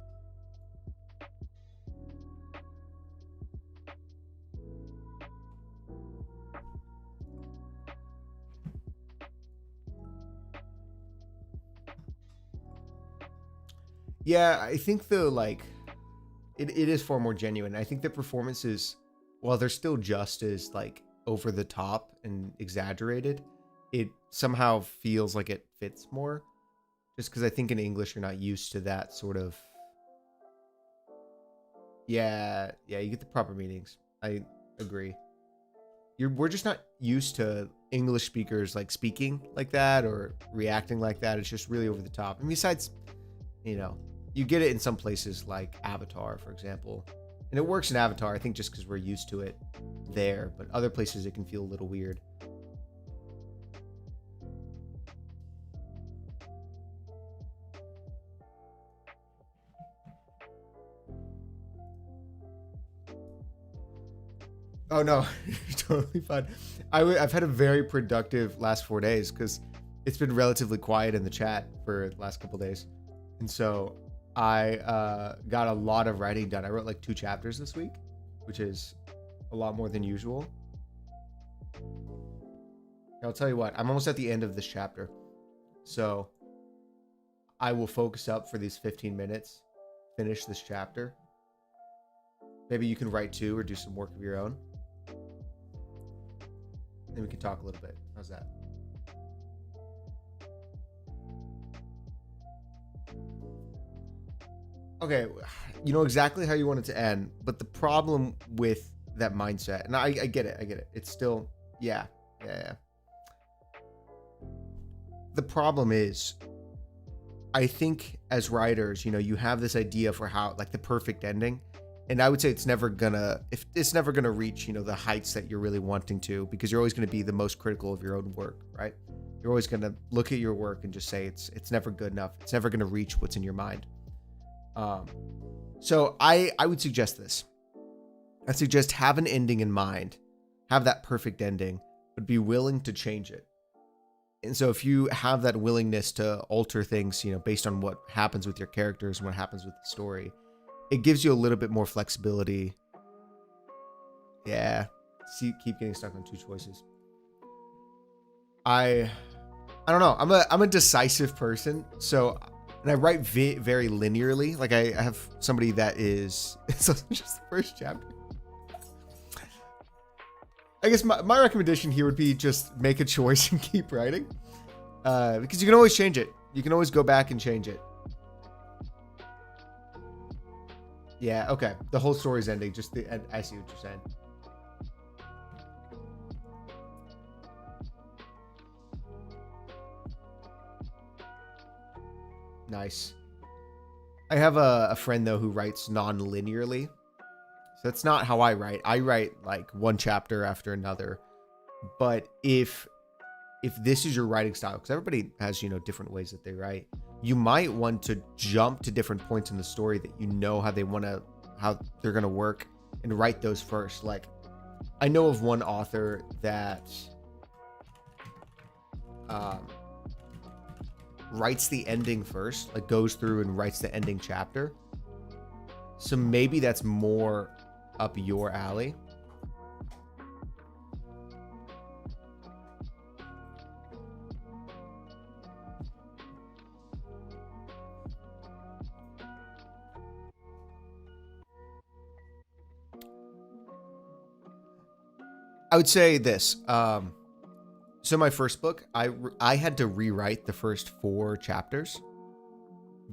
Yeah, I think the like it is far more genuine. I think the performances, while they're still just as like over the top and exaggerated, it somehow feels like it fits more. Just because I think in English you're not used to that sort of. Yeah, yeah, you get the proper meanings. I agree. We're just not used to English speakers like speaking like that or reacting like that. It's just really over the top. And besides, you know, you get it in some places like Avatar, for example. And it works in Avatar, I think, just because we're used to it there. But other places it can feel a little weird. Oh no, totally fine. I've had a very productive last 4 days because it's been relatively quiet in the chat for the last couple days, and so I got a lot of writing done. I wrote like 2 chapters this week, which is a lot more than usual. I'll tell you what, I'm almost at the end of this chapter, so I will focus up for these 15 minutes, finish this chapter. Maybe you can write too or do some work of your own. Then we can talk a little bit. How's that? Okay, you know exactly how you want it to end, but the problem with that mindset, and I get it, It's still, yeah. The problem is, I think as writers, you have this idea for how, like, the perfect ending, and I would say it's never gonna reach, the heights that you're really wanting to, because you're always gonna be the most critical of your own work, right? You're always gonna look at your work and just say it's never good enough. It's never gonna reach what's in your mind. So I would suggest this. I suggest have an ending in mind, have that perfect ending, but be willing to change it. And so if you have that willingness to alter things, based on what happens with your characters and what happens with the story, it gives you a little bit more flexibility. Yeah. See, keep getting stuck on 2 choices. I don't know. I'm a decisive person. So, and I write very linearly. Like I have somebody that is, it's just the first chapter. I guess my recommendation here would be just make a choice and keep writing. Because you can always change it. You can always go back and change it. Yeah, okay. The whole story's ending. Just the end. I see what you're saying. Nice. I have a friend, though, who writes non-linearly. So that's not how I write. I write like one chapter after another. But if this is your writing style, because everybody has, different ways that they write, you might want to jump to different points in the story that how they're going to work, and write those first. Like, I know of one author that writes the ending first, like goes through and writes the ending chapter. So maybe that's more up your alley. I would say this. So my first book, I had to rewrite the first 4 chapters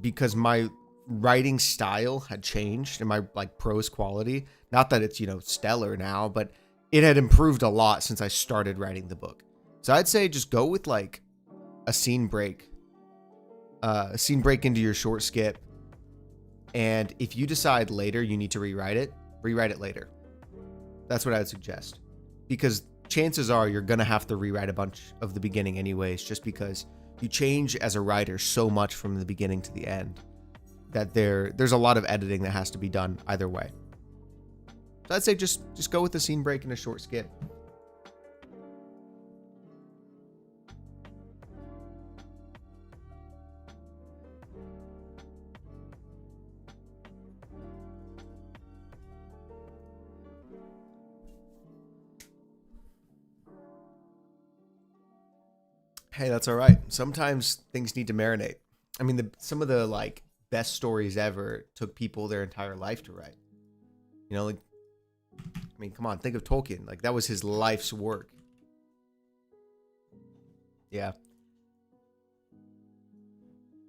because my writing style had changed and my like prose quality. Not that it's, stellar now, but it had improved a lot since I started writing the book. So I'd say just go with like a scene break into your short skip. And if you decide later you need to rewrite it later. That's what I would suggest. Because chances are you're going to have to rewrite a bunch of the beginning anyways, just because you change as a writer so much from the beginning to the end that there's a lot of editing that has to be done either way. So I'd say just go with the scene break and a short skip. Hey, that's all right. Sometimes things need to marinate. I mean, some of the like best stories ever took people their entire life to write. You know, like, I mean, come on, think of Tolkien. Like, that was his life's work. Yeah.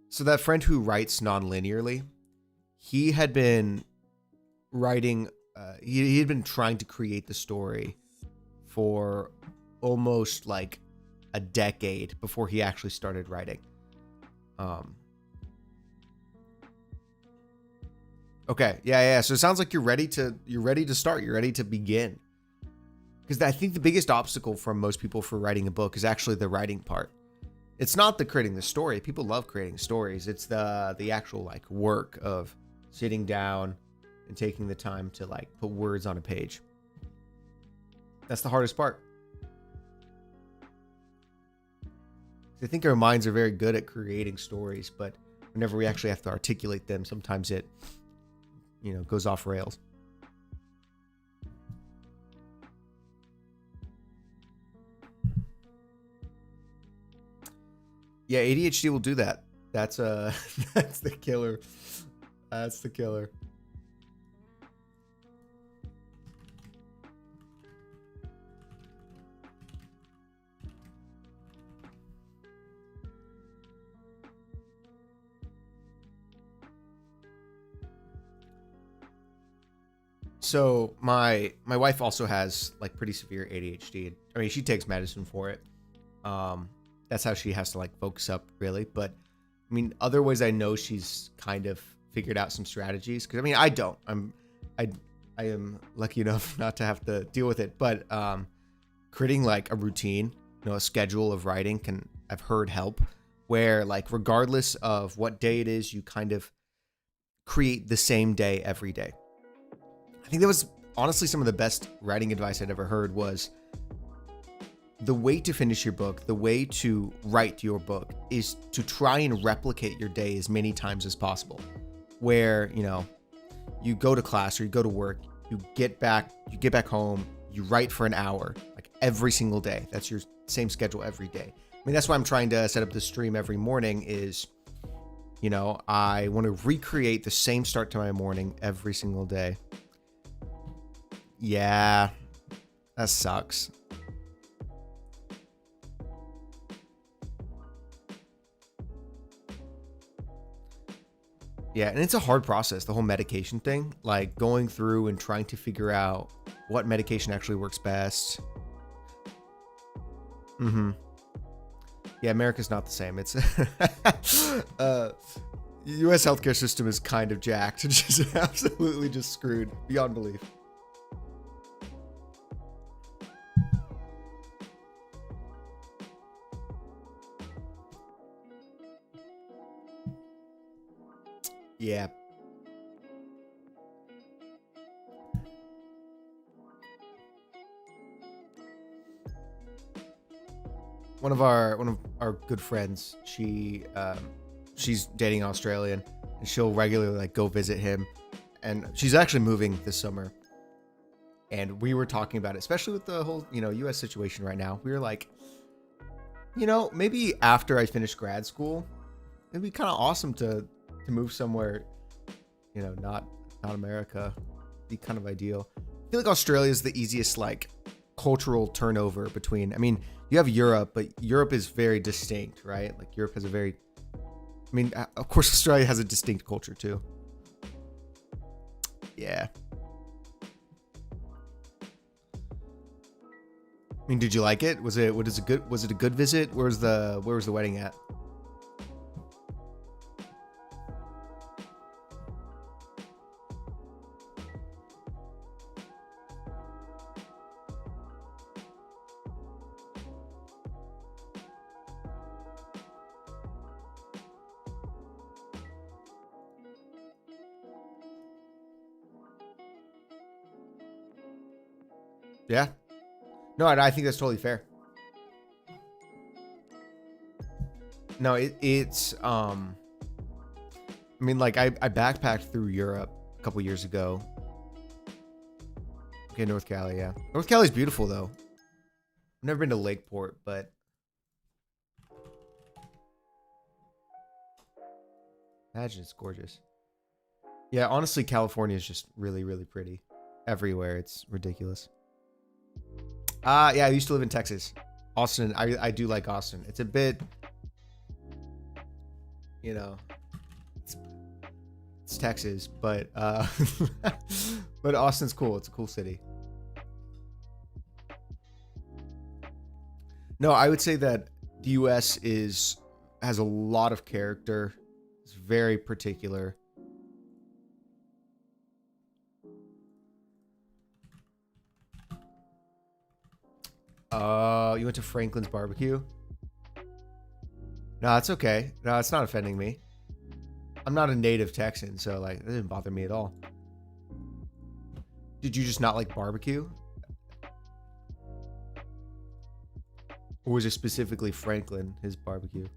So that friend who writes non-linearly, he had been writing, he had been trying to create the story for almost like a decade before he actually started writing. Okay, yeah. So it sounds like you're ready to start. You're ready to begin. Because I think the biggest obstacle for most people for writing a book is actually the writing part. It's not the creating the story. People love creating stories. It's the actual like work of sitting down and taking the time to like put words on a page. That's the hardest part. I think our minds are very good at creating stories, but whenever we actually have to articulate them, sometimes it, you know, goes off rails. Yeah, ADHD will do that. That's that's the killer. That's the killer. So my wife also has like pretty severe ADHD. I mean, she takes medicine for it. That's how she has to like focus up really. But I mean, other ways I know she's kind of figured out some strategies. Because I mean, I don't. I am lucky enough not to have to deal with it. But creating like a routine, you know, a schedule of writing can, I've heard, help. Where like regardless of what day it is, you kind of create the same day every day. I think that was honestly some of the best writing advice I'd ever heard. Was the way to finish your book, the way to write your book is to try and replicate your day as many times as possible. Where, you know, you go to class or you go to work, you get back home, you write for an hour, like every single day. That's your same schedule every day. I mean, that's why I'm trying to set up this stream every morning is, you know, I want to recreate the same start to my morning every single day. Yeah, that sucks. Yeah, and it's a hard process, the whole medication thing, like going through and trying to figure out what medication actually works best. Yeah, America's not the same. It's U.S. healthcare system is kind of jacked. It's just absolutely just screwed beyond belief. Yeah. One of our good friends, she's dating an Australian, and she'll regularly like go visit him, and she's actually moving this summer. And we were talking about it, especially with the whole, you know, U.S. situation right now. We were like, you know, maybe after I finish grad school, it'd be kind of awesome to move somewhere, you know, not America. Be kind of ideal. I feel like Australia is the easiest like cultural turnover between. I mean, you have Europe, but Europe is very distinct, right? Like Europe has a very, I mean, of course, Australia has a distinct culture too. Yeah. I mean, did you like it? Was it a good visit? Where was the wedding at? Yeah. No, I think that's totally fair. No, it's I mean, like I backpacked through Europe a couple years ago. Okay, North Cali, yeah. North Cali's beautiful though. I've never been to Lakeport, but Imagine it's gorgeous. Yeah, honestly, California is just really, really pretty. Everywhere, it's ridiculous. Yeah, I used to live in Texas. Austin, I do like Austin. It's a bit, you know, it's Texas, but but Austin's cool. It's a cool city. No, I would say that the U.S. has a lot of character. It's very particular. You went to Franklin's Barbecue? No, it's okay. No, it's not offending me. I'm not a native Texan, so like it didn't bother me at all. Did you just not like barbecue? Or was it specifically Franklin, his barbecue?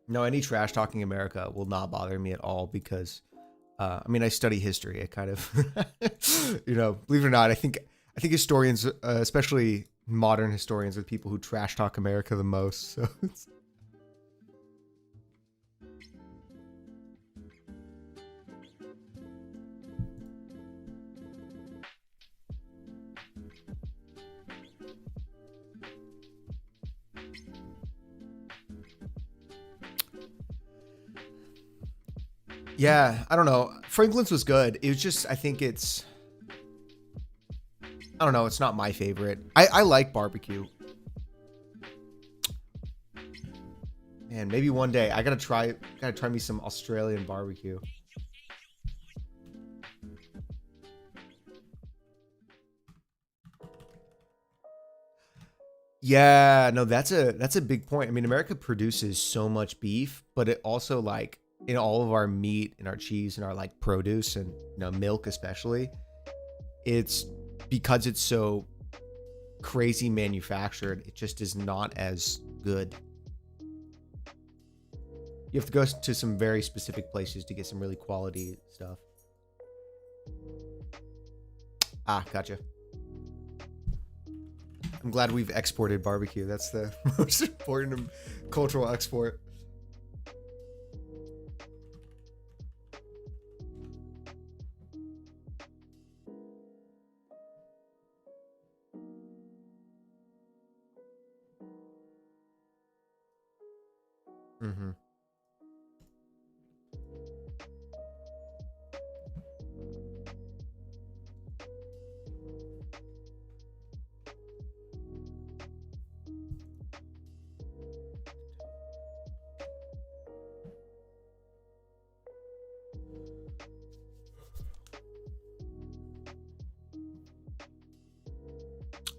No, any trash talking America will not bother me at all because, I mean, I study history. I kind of, believe it or not, I think historians, especially modern historians, are the people who trash talk America the most. So it's... Yeah, I don't know. Franklin's was good. It was just, I don't know. It's not my favorite. I like barbecue. Man, maybe one day I gotta try me some Australian barbecue. Yeah, no, that's a big point. I mean, America produces so much beef, but it also like in all of our meat and our cheese and our like produce and milk especially, it's because it's so crazy manufactured, it just is not as good. You have to go to some very specific places to get some really quality stuff. Ah, gotcha. I'm glad we've exported barbecue. That's the most important cultural export. Mm-hmm.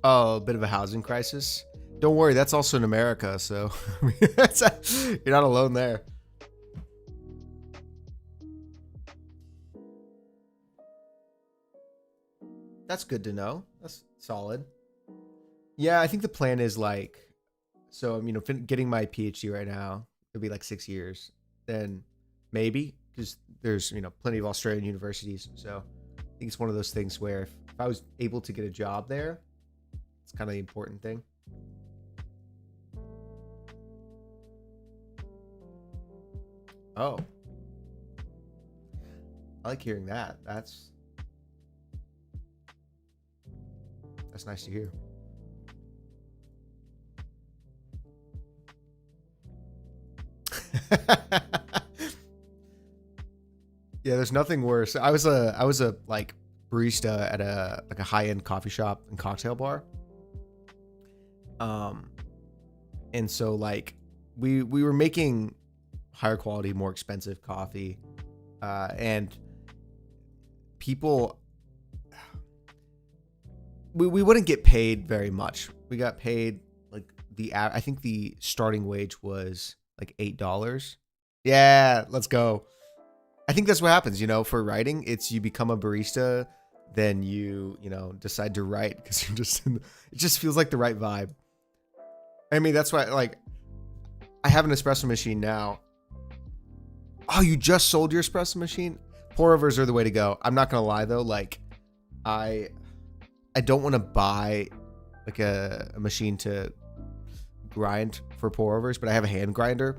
Oh, a bit of a housing crisis. Don't worry, that's also in America, so you're not alone there. That's good to know. That's solid. Yeah, I think the plan is like, so I'm getting my PhD right now. It'll be like 6 years. Then maybe because there's plenty of Australian universities. So I think it's one of those things where if I was able to get a job there, it's kind of the important thing. Oh, I like hearing that. That's nice to hear. Yeah, there's nothing worse. I was a like barista at a high-end coffee shop and cocktail bar. Um and so like we were making higher quality, more expensive coffee. And people we wouldn't get paid very much. We got paid like I think the starting wage was like $8. Yeah, let's go. I think that's what happens, for writing. It's you become a barista, then you decide to write because you're just it just feels like the right vibe. I mean, that's why like I have an espresso machine now. Oh, you just sold your espresso machine? Pour overs are the way to go. I'm not gonna lie though, like I don't want to buy a machine to grind for pour overs, but I have a hand grinder,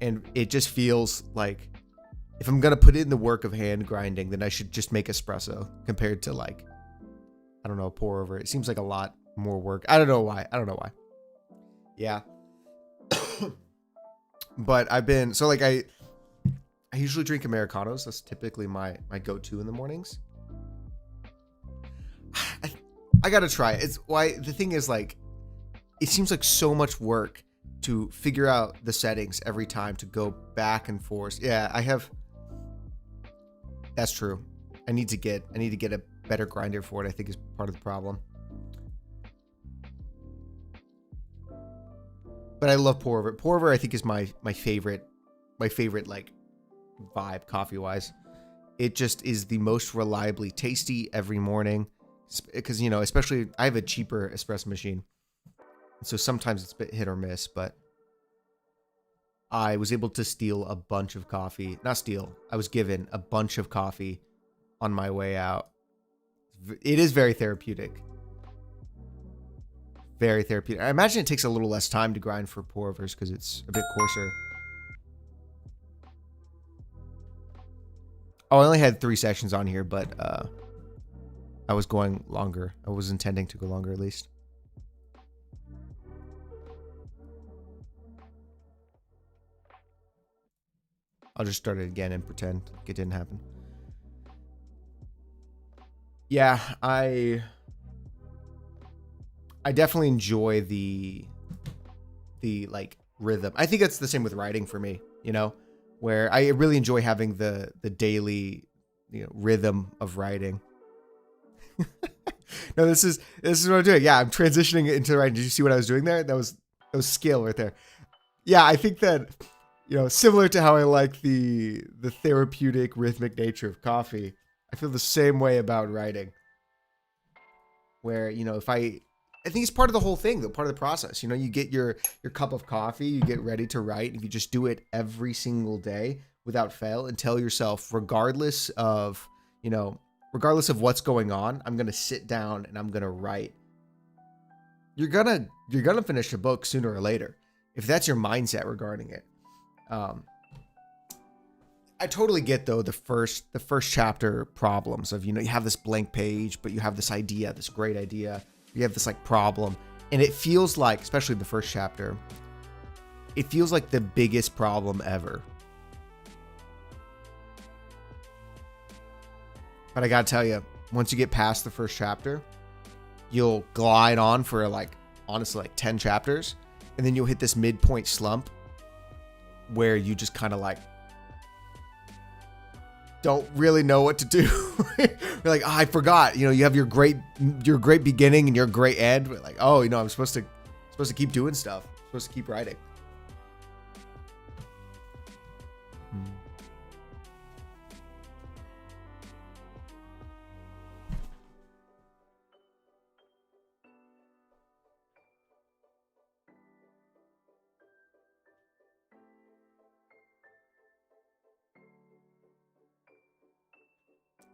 and it just feels like if I'm gonna put in the work of hand grinding, then I should just make espresso compared to like, I don't know, pour over. It seems like a lot more work. I don't know why. Yeah. But I've been, so like I usually drink Americanos. That's typically my go-to in the mornings. I gotta try it. It's why the thing is like, it seems like so much work to figure out the settings every time to go back and forth. Yeah, that's true. I need to get a better grinder for it, I think, is part of the problem. But I love pour over. Pour over, I think, is my favorite like vibe coffee wise. It just is the most reliably tasty every morning, because especially I have a cheaper espresso machine, so sometimes it's a bit hit or miss. But I was able to steal a bunch of coffee. Not steal. I was given a bunch of coffee on my way out. It is very therapeutic. Very therapeutic. I imagine it takes a little less time to grind for pour overs because it's a bit coarser. Oh, I only had 3 sessions on here, but I was going longer. I was intending to go longer at least. I'll just start it again and pretend like it didn't happen. Yeah, I definitely enjoy the like rhythm. I think that's the same with writing for me, where I really enjoy having the daily, rhythm of writing. No, this is what I'm doing. Yeah, I'm transitioning into writing. Did you see what I was doing there? That was skill right there. Yeah, I think that, similar to how I like the therapeutic rhythmic nature of coffee, I feel the same way about writing. Where, if I think it's part of the whole thing, though, part of the process. You get your cup of coffee, you get ready to write. If you just do it every single day without fail and tell yourself, regardless of what's going on, I'm going to sit down and I'm going to write. You're going to finish a book sooner or later, if that's your mindset regarding it. I totally get, though, the first chapter problems of, you have this blank page, but you have this idea, this great idea. You have this like problem, and it feels like, especially the first chapter, it feels like the biggest problem ever. But I gotta tell you, once you get past the first chapter, you'll glide on for honestly 10 chapters, and then you'll hit this midpoint slump where you just kind of don't really know what to do. You're like, I forgot. You have your great beginning and your great end. But like, I'm supposed to keep doing stuff. I'm supposed to keep writing.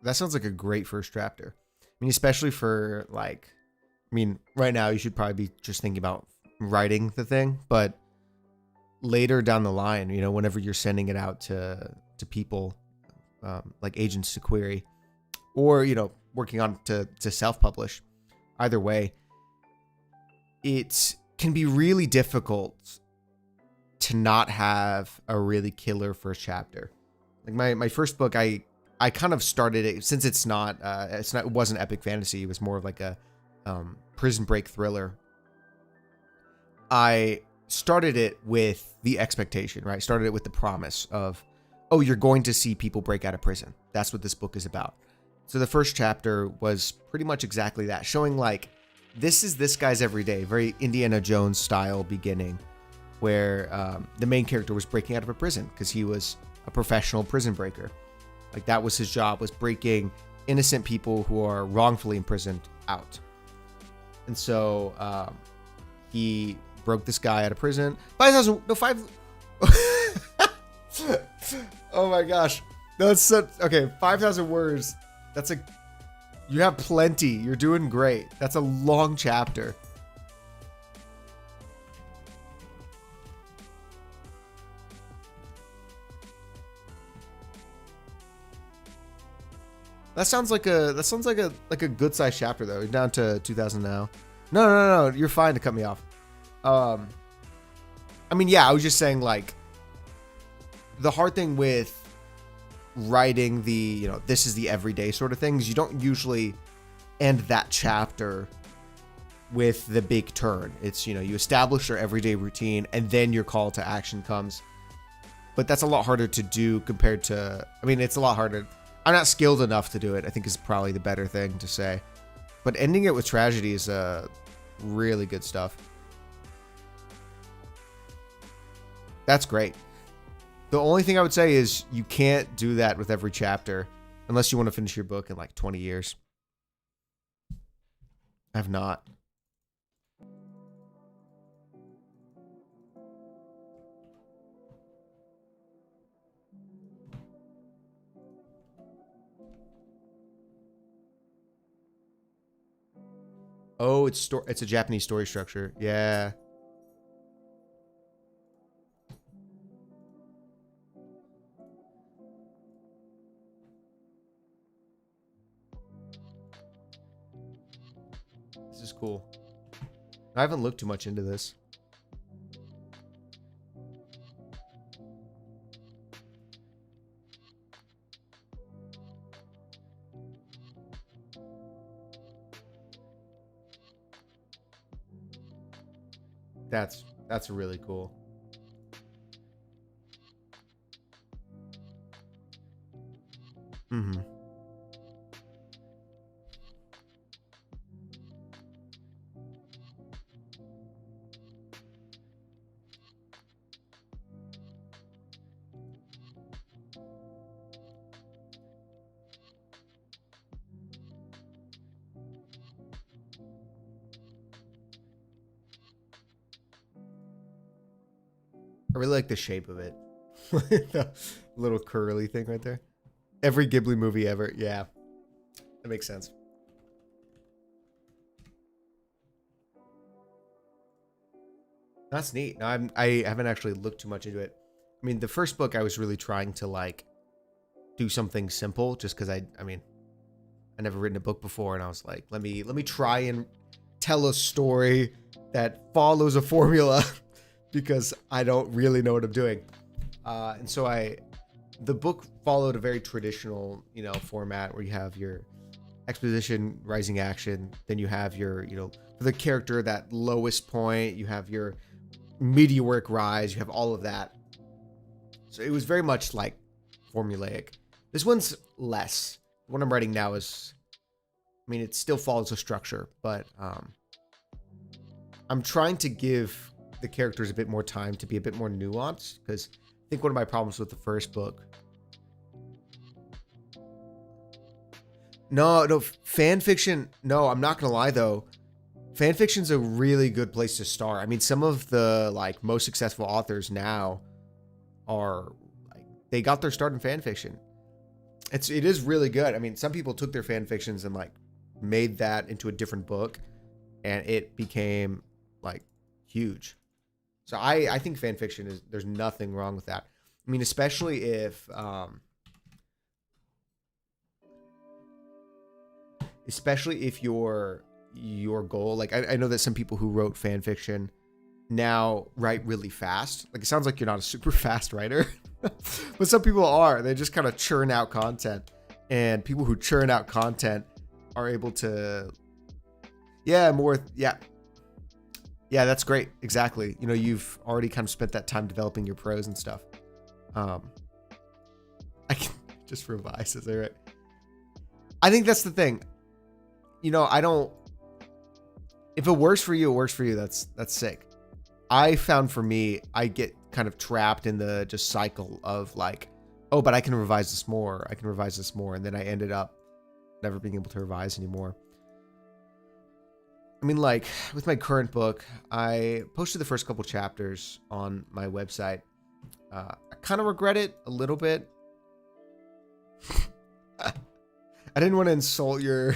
That sounds like a great first chapter. I mean, especially for right now you should probably be just thinking about writing the thing, but later down the line, whenever you're sending it out to people, like agents to query, or, working on to self-publish, either way, it can be really difficult to not have a really killer first chapter. Like my first book, I kind of started it, since it wasn't epic fantasy. It was more of like a prison break thriller. I started it with the expectation, right? Started it with the promise of, you're going to see people break out of prison. That's what this book is about. So the first chapter was pretty much exactly that, showing this is this guy's everyday, very Indiana Jones style beginning, where the main character was breaking out of a prison because he was a professional prison breaker. Like, that was his job, was breaking innocent people who are wrongfully imprisoned out. And so he broke this guy out of prison. 5,000, no, 5. Oh my gosh. No, it's such, okay, 5,000 words. You have plenty. You're doing great. That's a long chapter. That sounds like a good sized chapter though. You're down to 2,000 now. No. You're fine to cut me off. I mean, yeah, I was just saying like the hard thing with writing the, this is the everyday sort of things. You don't usually end that chapter with the big turn. It's, you establish your everyday routine and then your call to action comes. But that's a lot harder to do compared to, it's a lot harder. I'm not skilled enough to do it, I think is probably the better thing to say. But ending it with tragedy is really good stuff. That's great. The only thing I would say is you can't do that with every chapter unless you want to finish your book in like 20 years. I have not. Oh, it's a Japanese story structure. Yeah. This is cool. I haven't looked too much into this. That's really cool. Mm-hmm. I really like the shape of it. The little curly thing right there. Every Ghibli movie ever. Yeah. That makes sense. That's neat. No, I haven't actually looked too much into it. I mean, the first book I was really trying to like do something simple just because I never written a book before and I was like, let me try and tell a story that follows a formula because I don't really know what I'm doing. And so the book followed a very traditional, format where you have your exposition, rising action, then you have your, for the character, that lowest point, you have your meteoric rise, you have all of that. So it was very much like formulaic. This one's less. What I'm writing now is, it still follows a structure, but I'm trying to give the characters a bit more time to be a bit more nuanced, because I think one of my problems with the first book. No, fan fiction. No, I'm not gonna lie though. Fan fiction's a really good place to start. Some of the like most successful authors now are like they got their start in fan fiction. It is really good. Some people took their fan fictions and like made that into a different book, and it became like huge. So I think fan fiction there's nothing wrong with that. Especially if your goal, like I know that some people who wrote fan fiction now write really fast. Like it sounds like you're not a super fast writer, but some people are. They just kind of churn out content, and people who churn out content are able to, yeah, that's great. Exactly. You've already kind of spent that time developing your prose and stuff. I can just revise, is that right? I think that's the thing. If it works for you, it works for you. That's sick. I found for me, I get kind of trapped in the just cycle of like, oh, but I can revise this more. And then I ended up never being able to revise anymore. Like with my current book, I posted the first couple chapters on my website. I kind of regret it a little bit. I didn't want to insult you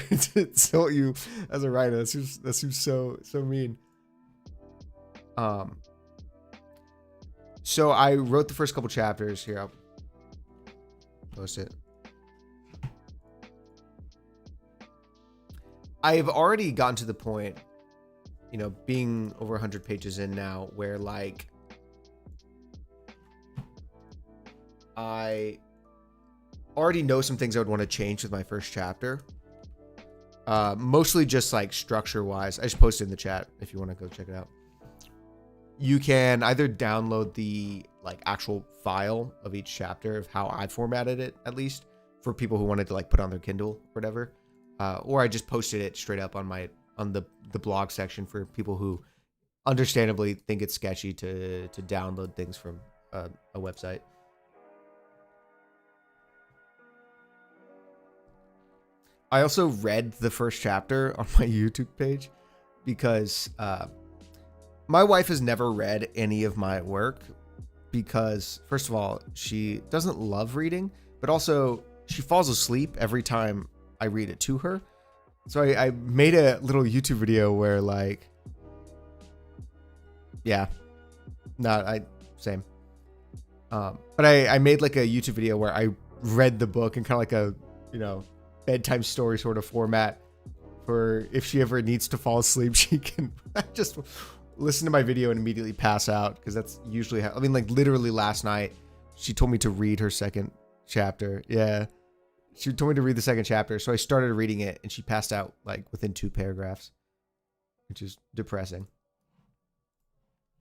as a writer. That seems so mean. So I wrote the first couple chapters. Here, I'll post it. I've already gotten to the point, you know, being over 100 pages in now, where like I already know some things I would want to change with my first chapter. Mostly just like structure wise. I just posted in the chat if you want to go check it out. You can either download the like actual file of each chapter of how I formatted it, at least for people who wanted to like put on their Kindle or whatever. Or I just posted it straight up on the blog section for people who understandably think it's sketchy to download things from a website. I also read the first chapter on my YouTube page because my wife has never read any of my work because, first of all, she doesn't love reading, but also she falls asleep every time I read it to her. So I made a little YouTube video where like, yeah, same. But I made like a YouTube video where I read the book in kind of like a, you know, bedtime story sort of format for if she ever needs to fall asleep, she can just listen to my video and immediately pass out. Because that's usually how, I mean, like literally last night, she told me to read her second chapter. Yeah. She told me to read the second chapter. So I started reading it and she passed out like within 2 paragraphs, which is depressing.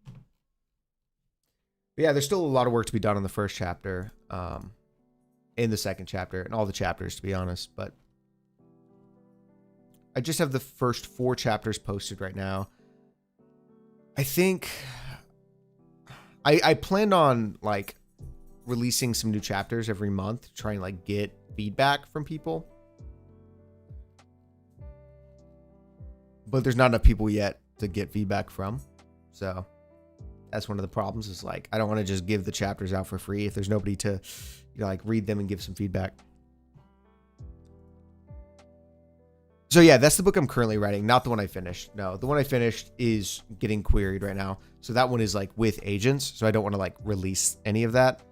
But yeah, there's still a lot of work to be done on the first chapter. In the second chapter and all the chapters, to be honest, but I just have the first 4 chapters posted right now. I think I planned on like releasing some new chapters every month to try and like get feedback from people, but there's not enough people yet to get feedback from. So that's one of the problems, is like I don't want to just give the chapters out for free if there's nobody to, you know, like read them and give some feedback. So yeah, that's the book I'm currently writing, not the one I finished. No, the one I finished is getting queried right now. So that one is like with agents. So I don't want to like release any of that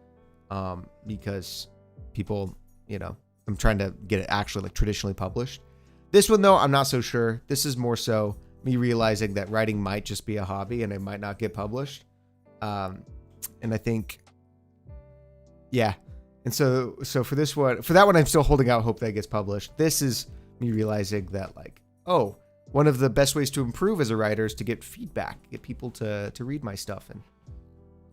because people, you know, I'm trying to get it actually like traditionally published. This one though, I'm not so sure. This is more so me realizing that writing might just be a hobby and it might not get published. And I think, yeah. And so for this one, for that one, I'm still holding out hope that it gets published. This is me realizing that like, oh, one of the best ways to improve as a writer is to get feedback, get people to read my stuff and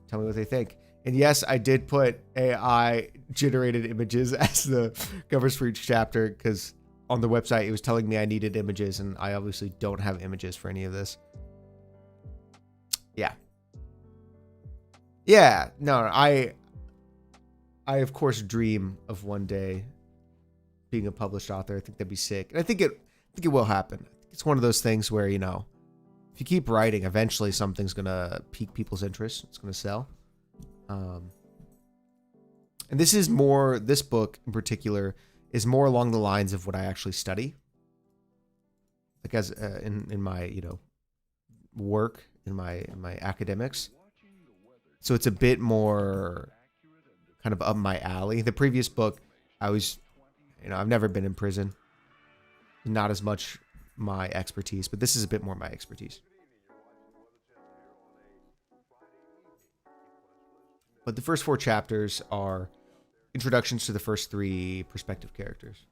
tell me what they think. And yes, I did put AI generated images as the covers for each chapter because on the website it was telling me I needed images and I obviously don't have images for any of this. Yeah. Yeah, no, I of course dream of one day being a published author. I think that'd be sick. And I think it will happen. It's one of those things where, you know, if you keep writing, eventually something's going to pique people's interest. It's going to sell. And this book in particular is more along the lines of what I actually study. Like as in my, you know, work, in my academics. So it's a bit more kind of up my alley. The previous book, I was, you know, I've never been in prison. Not as much my expertise, but this is a bit more my expertise. But the first 4 chapters are introductions to the first 3 perspective characters.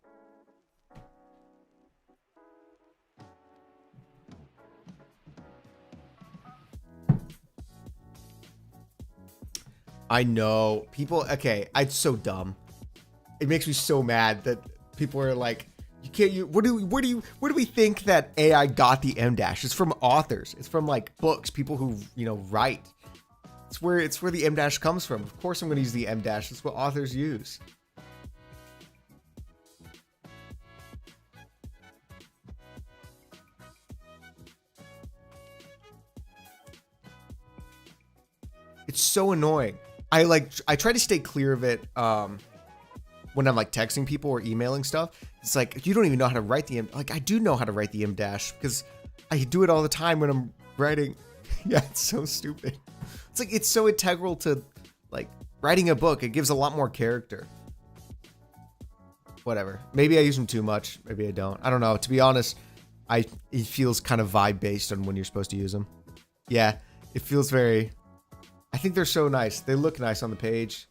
I know people. Okay, it's so dumb. It makes me so mad that people are like, "You can't. Where do we think that AI got the M dash? It's from authors. It's from like books. People who, you know, write. It's where the M dash comes from. Of course, I'm going to use the M dash. That's what authors use." It's so annoying. I try to stay clear of it when I'm like texting people or emailing stuff. It's like, you don't even know how to write the M. Like, I do know how to write the M dash because I do it all the time when I'm writing. Yeah, it's so stupid. It's like, it's so integral to like writing a book. It gives a lot more character. Whatever. Maybe I use them too much. Maybe I don't. I don't know. To be honest, it feels kind of vibe based on when you're supposed to use them. Yeah, it feels very. I think they're so nice. They look nice on the page.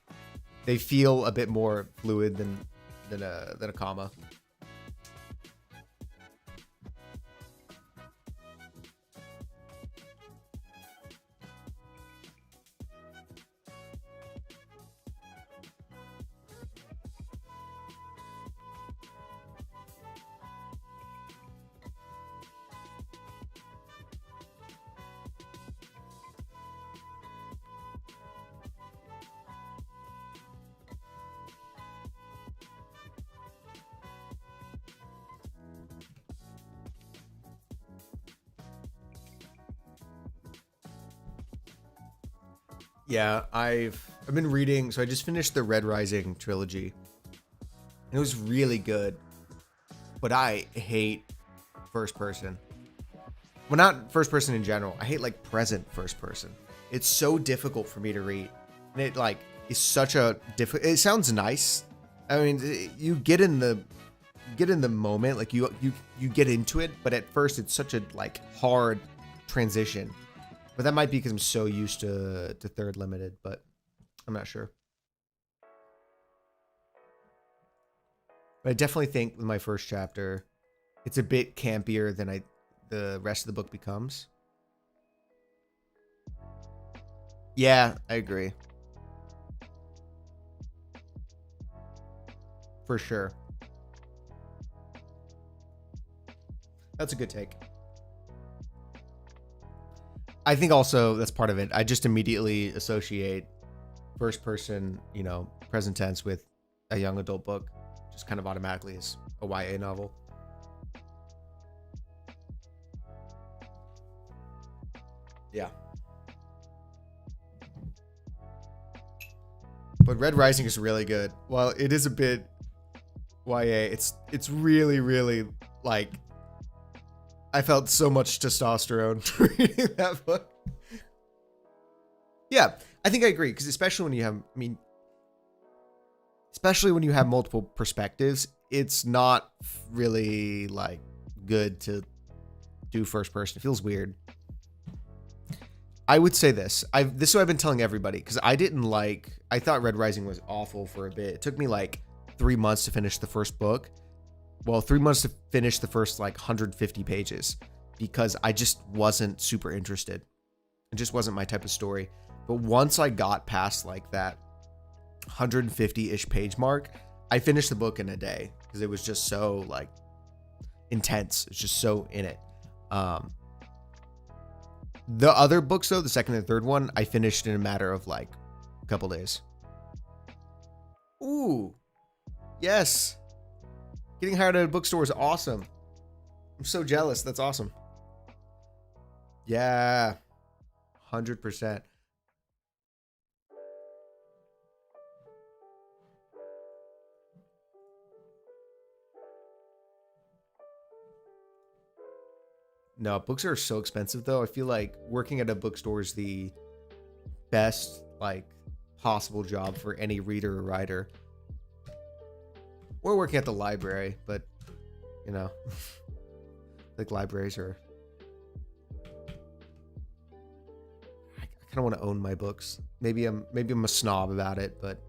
They feel a bit more fluid than a comma. Yeah, I've been reading. So I just finished the Red Rising trilogy, and it was really good. But I hate first person. Well, not first person in general. I hate like present first person. It's so difficult for me to read, and it like is such a difficult. It sounds nice. I mean, you get in the moment, like you get into it. But at first, it's such a like hard transition. But that might be because I'm so used to third limited, but I'm not sure. But I definitely think with my first chapter, it's a bit campier than the rest of the book becomes. Yeah, I agree. For sure. That's a good take. I think also that's part of it. I just immediately associate first person, present tense with a young adult book, just kind of automatically as a YA novel. Yeah. But Red Rising is really good. While it is a bit YA, it's really, really like I felt so much testosterone reading that book. Yeah, I think I agree because especially when you have multiple perspectives, it's not really like good to do first person. It feels weird. I would say this. This is what I've been telling everybody because I thought Red Rising was awful for a bit. It took me like 3 months to finish the first book. Well, 3 months to finish the first like 150 pages because I just wasn't super interested. It just wasn't my type of story. But once I got past like that 150-ish page mark, I finished the book in a day because it was just so like intense. It's just so in it. The other books though, the second and third one, I finished in a matter of like a couple days. Ooh, yes. Getting hired at a bookstore is awesome. I'm so jealous. That's awesome. Yeah, 100%. No, books are so expensive though. I feel like working at a bookstore is the best like possible job for any reader or writer. Or working at the library, but like libraries are. I kind of want to own my books. Maybe I'm a snob about it, but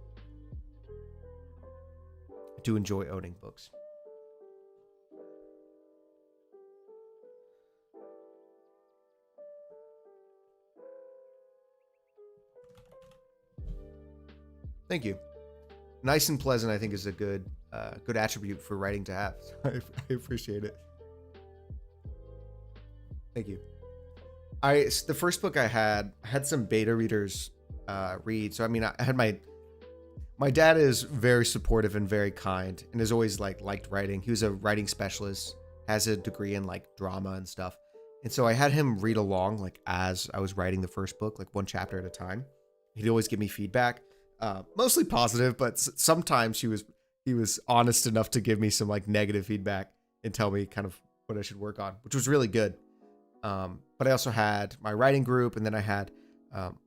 I do enjoy owning books. Thank you. Nice and pleasant, I think, is a good attribute for writing to have. I appreciate it. Thank you. The first book I had some beta readers read. So I mean, I had my dad is very supportive and very kind, and has always liked writing. He was a writing specialist, has a degree in like drama and stuff, and so I had him read along like as I was writing the first book, like one chapter at a time. He'd always give me feedback. Mostly positive, but sometimes he was honest enough to give me some like negative feedback and tell me kind of what I should work on, which was really good. But I also had my writing group, and then I had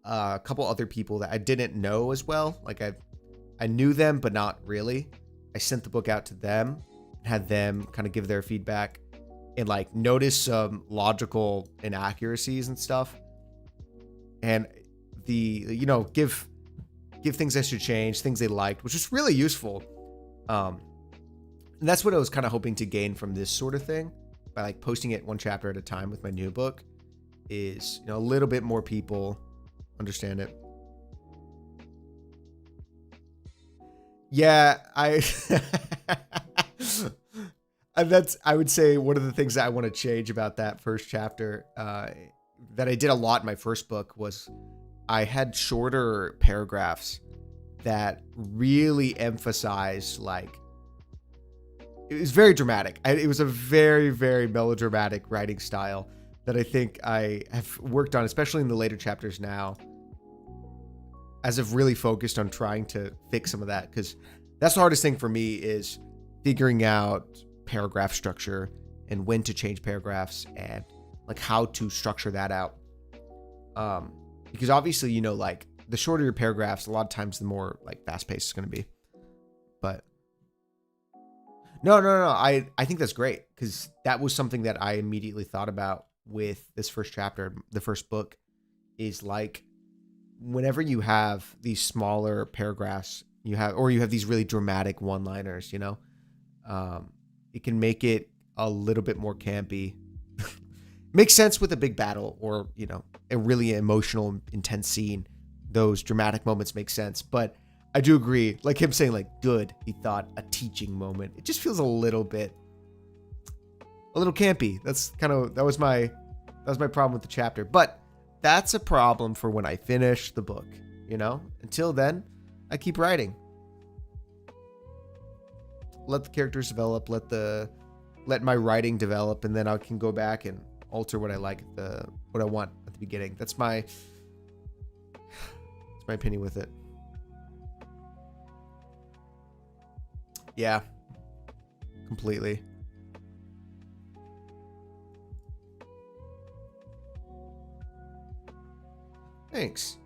a couple other people that I didn't know as well. Like I knew them, but not really. I sent the book out to them, had them kind of give their feedback, and like notice some logical inaccuracies and stuff, and give things they should change, things they liked, which is really useful. And that's what I was kind of hoping to gain from this sort of thing by like posting it one chapter at a time with my new book, is a little bit more people understand it. Yeah, I would say one of the things that I want to change about that first chapter, that I did a lot in my first book, was I had shorter paragraphs that really emphasized, like, it was very dramatic. It was a very, very melodramatic writing style that I think I have worked on, especially in the later chapters now, as I've really focused on trying to fix some of that, because that's the hardest thing for me, is figuring out paragraph structure and when to change paragraphs and like how to structure that out. Because obviously, like the shorter your paragraphs, a lot of times the more like fast paced it's going to be. But no. I think that's great, because that was something that I immediately thought about with this first chapter, the first book, is like, whenever you have these smaller paragraphs, you have these really dramatic one-liners, it can make it a little bit more campy. Makes sense with a big battle or, a really emotional, intense scene. Those dramatic moments make sense. But I do agree, like him saying like, good, he thought, a teaching moment. It just feels a little campy. That was my problem with the chapter. But that's a problem for when I finish the book, Until then, I keep writing. Let the characters develop, let my writing develop, and then I can go back and alter what I like, what I want at the beginning. That's my opinion with it. Yeah, completely. Thanks.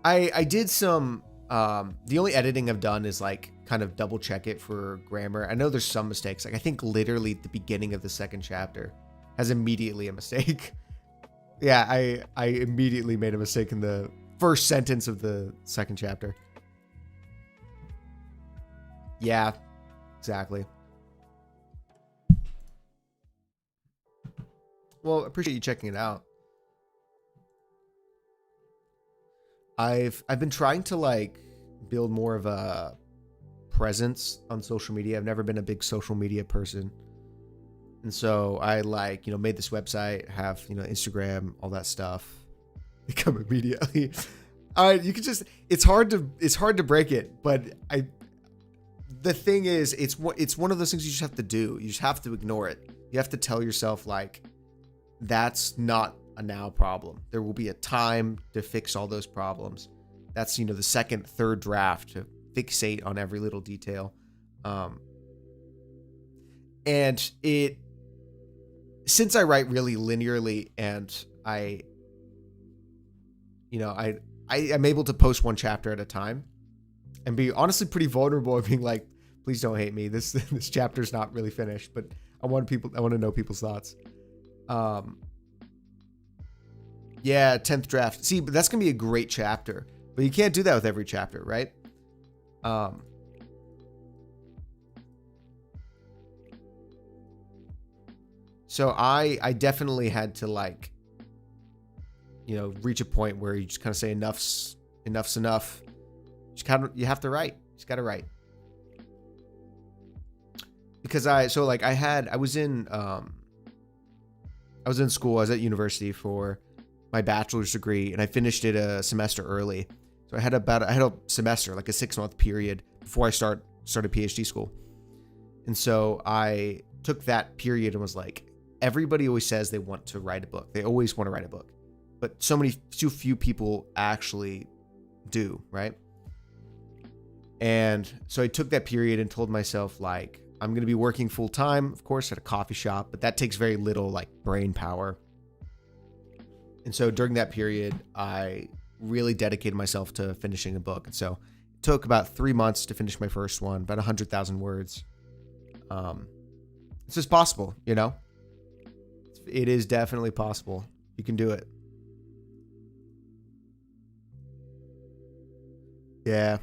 I did some, the only editing I've done is like kind of double check it for grammar. I know there's some mistakes. Like I think literally the beginning of the second chapter has immediately a mistake. Yeah, I immediately made a mistake in the first sentence of the second chapter. Yeah, exactly. Well, appreciate you checking it out. I've been trying to like build more of a presence on social media. I've never been a big social media person. And so I made this website, have, Instagram, all that stuff. They come immediately. You could just, it's hard to break it, but the thing is, it's one of those things you just have to do. You just have to ignore it. You have to tell yourself like, that's not a now problem. There will be a time to fix all those problems. That's, the second, third draft to fixate on every little detail. And since I write really linearly and I am able to post one chapter at a time and be honestly pretty vulnerable of being like, please don't hate me. This chapter's not really finished, but I want to know people's thoughts. Yeah, 10th draft. See, but that's going to be a great chapter. But you can't do that with every chapter, right? So I definitely had to reach a point where you just kind of say enough's enough. You have to write. You just got to write. Because I was in school. I was at university for my bachelor's degree, and I finished it a semester early. So I had a semester, like a 6-month period before I started PhD school. And so I took that period and was like, everybody always says they want to write a book. They always want to write a book, but too few people actually do, right? And so I took that period and told myself like, I'm going to be working full time, of course, at a coffee shop, but that takes very little like brain power. And so during that period, I really dedicated myself to finishing a book. And so it took about 3 months to finish my first one, about 100,000 words. It's just possible, It is definitely possible. You can do it. Yeah.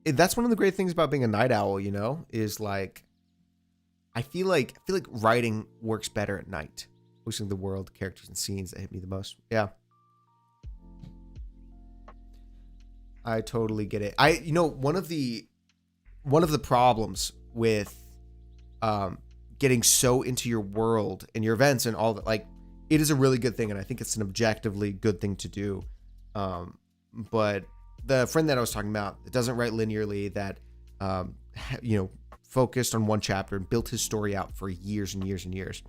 That's one of the great things about being a night owl, you know, is like I feel like writing works better at night. Pushing the world, characters, and scenes that hit me the most. Yeah. I totally get it. One of the problems with getting so into your world and your events and all that, like, it is a really good thing, and I think it's an objectively good thing to do. But the friend that I was talking about that doesn't write linearly, that focused on one chapter and built his story out for years and years and years,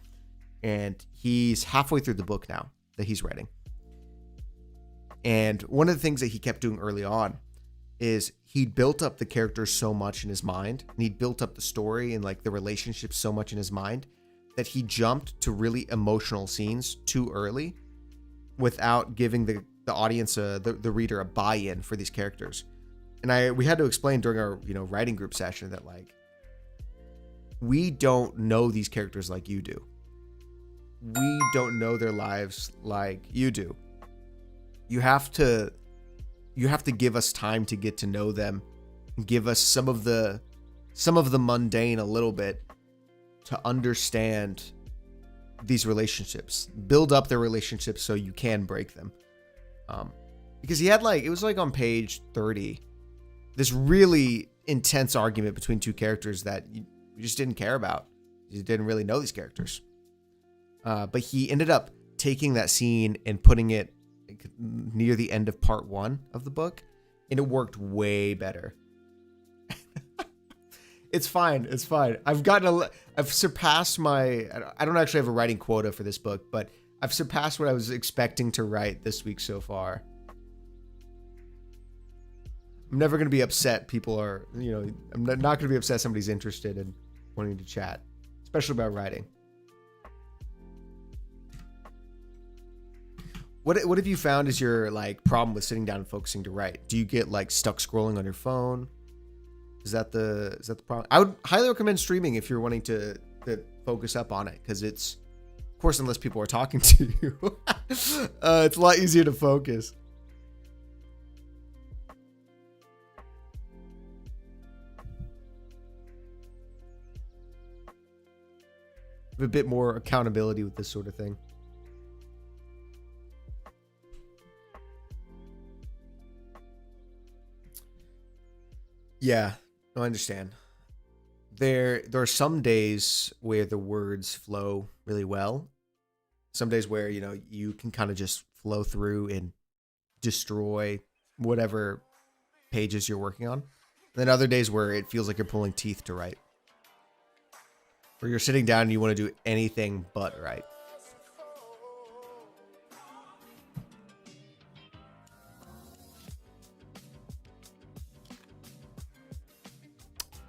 and he's halfway through the book now that he's writing. And one of the things that he kept doing early on is he'd built up the characters so much in his mind, and he'd built up the story and like the relationships so much in his mind, that he jumped to really emotional scenes too early without giving the audience, the reader, a buy-in for these characters. And we had to explain during our writing group session that, like, we don't know these characters like you do. We don't know their lives like you do. You have to give us time to get to know them, and give us some of the mundane a little bit to understand these relationships. Build up their relationships so you can break them. Because he had, like, it was like on page 30, this really intense argument between two characters that you just didn't care about. You didn't really know these characters. But he ended up taking that scene and putting it near the end of part 1 of the book, and it worked way better. It's fine. I've surpassed my, I don't actually have a writing quota for this book, but I've surpassed what I was expecting to write this week so far. I'm never going to be upset. People are, I'm not going to be upset somebody's interested in wanting to chat, especially about writing. What have you found is your, like, problem with sitting down and focusing to write? Do you get, like, stuck scrolling on your phone? Is that the problem? I would highly recommend streaming if you're wanting to focus up on it, because it's, of course, unless people are talking to you, it's a lot easier to focus. A bit more accountability with this sort of thing. Yeah, no, I understand. There are some days where the words flow really well. Some days where, you can kind of just flow through and destroy whatever pages you're working on. And then other days where it feels like you're pulling teeth to write. Where you're sitting down and you want to do anything but write.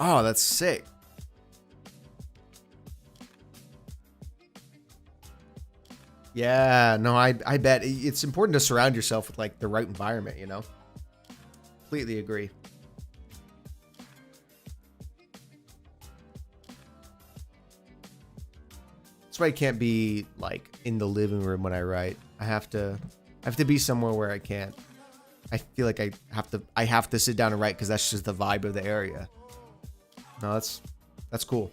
Oh, that's sick. Yeah, no, I bet it's important to surround yourself with, like, the right environment, Completely agree. That's why I can't be, like, in the living room when I write. I have to be somewhere where I can't. I feel like I have to sit down and write because that's just the vibe of the area. No, that's cool.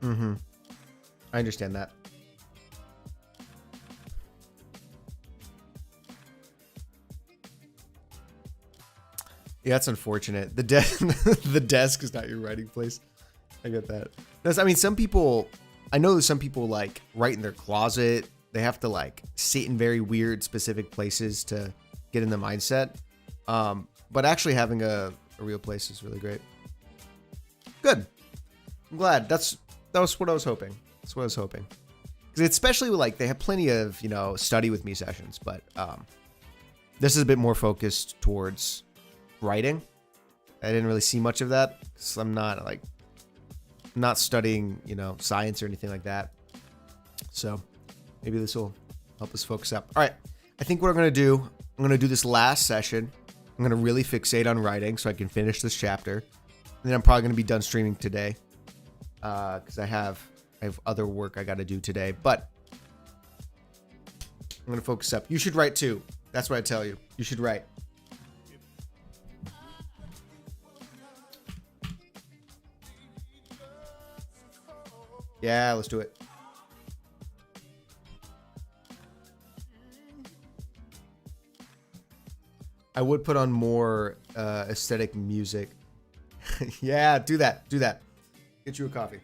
Mm-hmm. I understand that. Yeah, that's unfortunate. The the desk is not your writing place. I get that. I mean, some people, I know some people, like, write in their closet. They have to, like, sit in very weird specific places to get in the mindset. But actually having a real place is really great. Good. I'm glad. That's was what I was hoping. That's what I was hoping. Because especially with, like, they have plenty of, you know, study with me sessions, but this is a bit more focused towards writing. I didn't really see much of that because I'm not studying, you know, science or anything like that. So maybe this will help us focus up. All right. I think what I'm going to do, I'm going to do this last session. I'm going to really fixate on writing so I can finish this chapter. And then I'm probably going to be done streaming today because I have other work I got to do today. But I'm going to focus up. You should write too. That's what I tell you. You should write. Yeah, let's do it. I would put on more aesthetic music. Yeah, do that. Do that. Get you a coffee.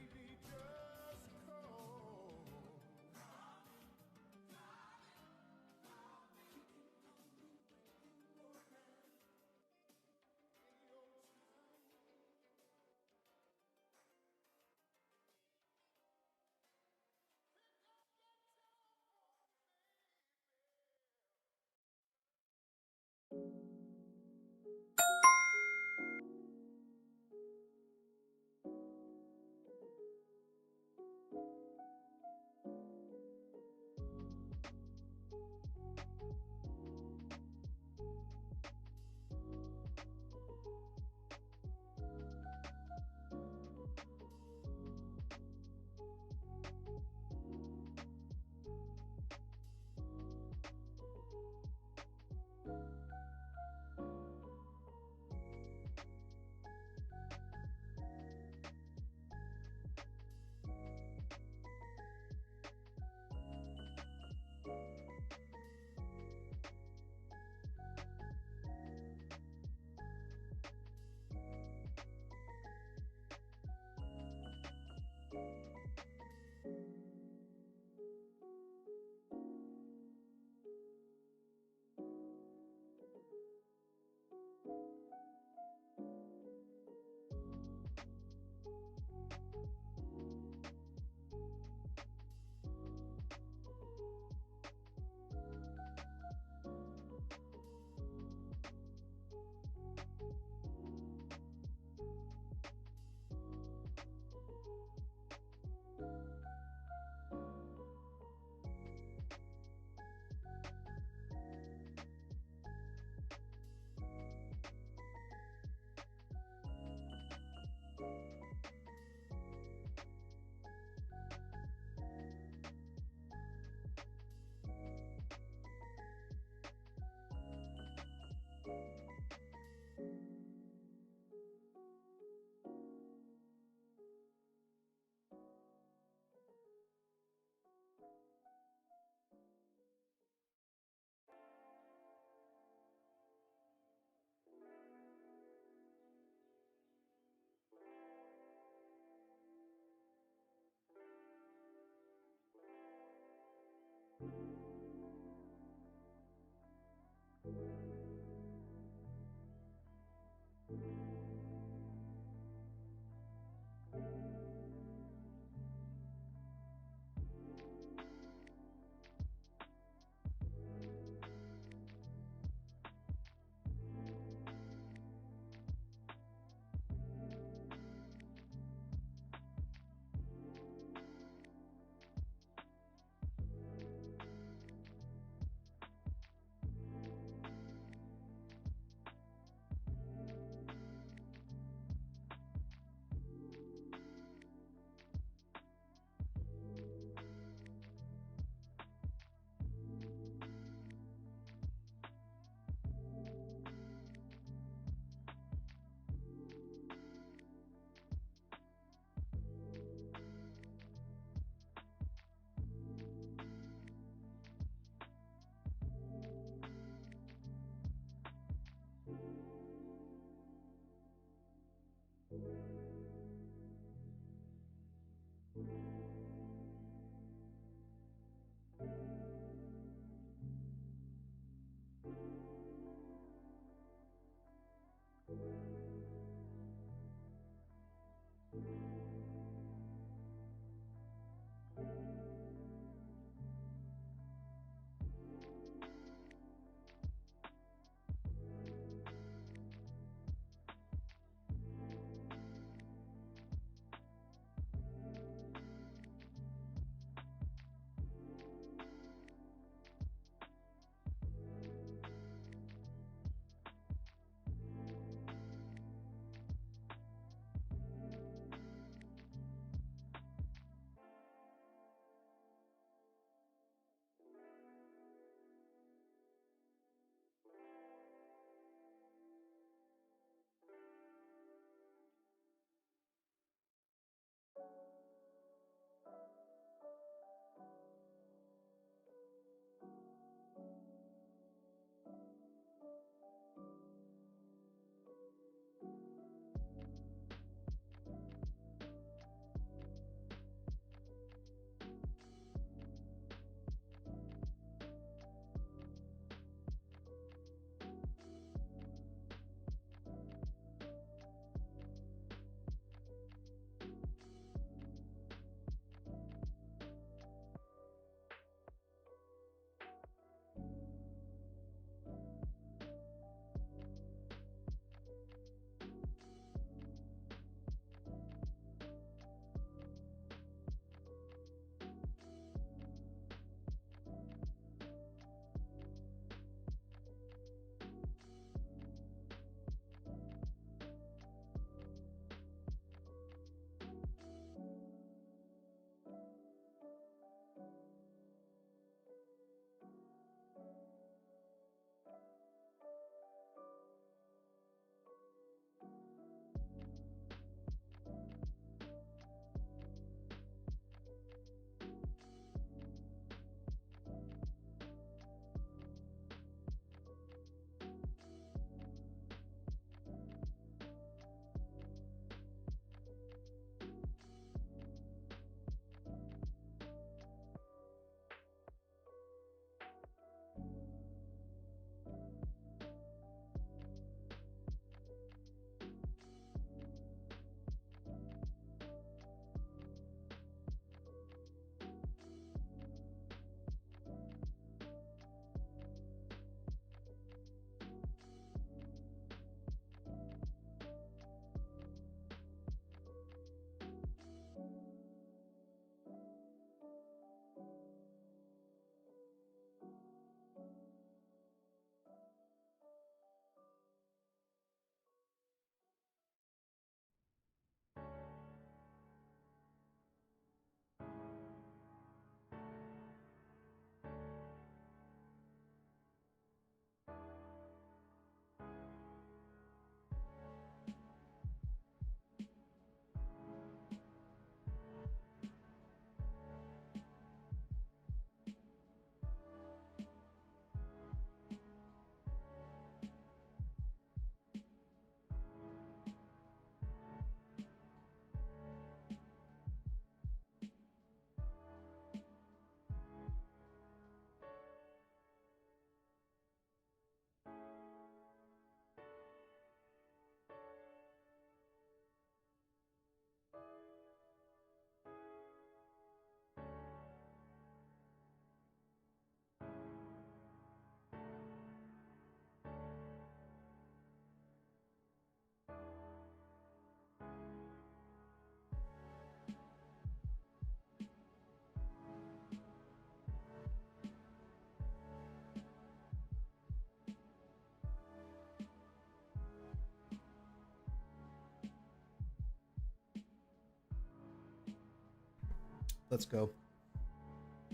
Let's go.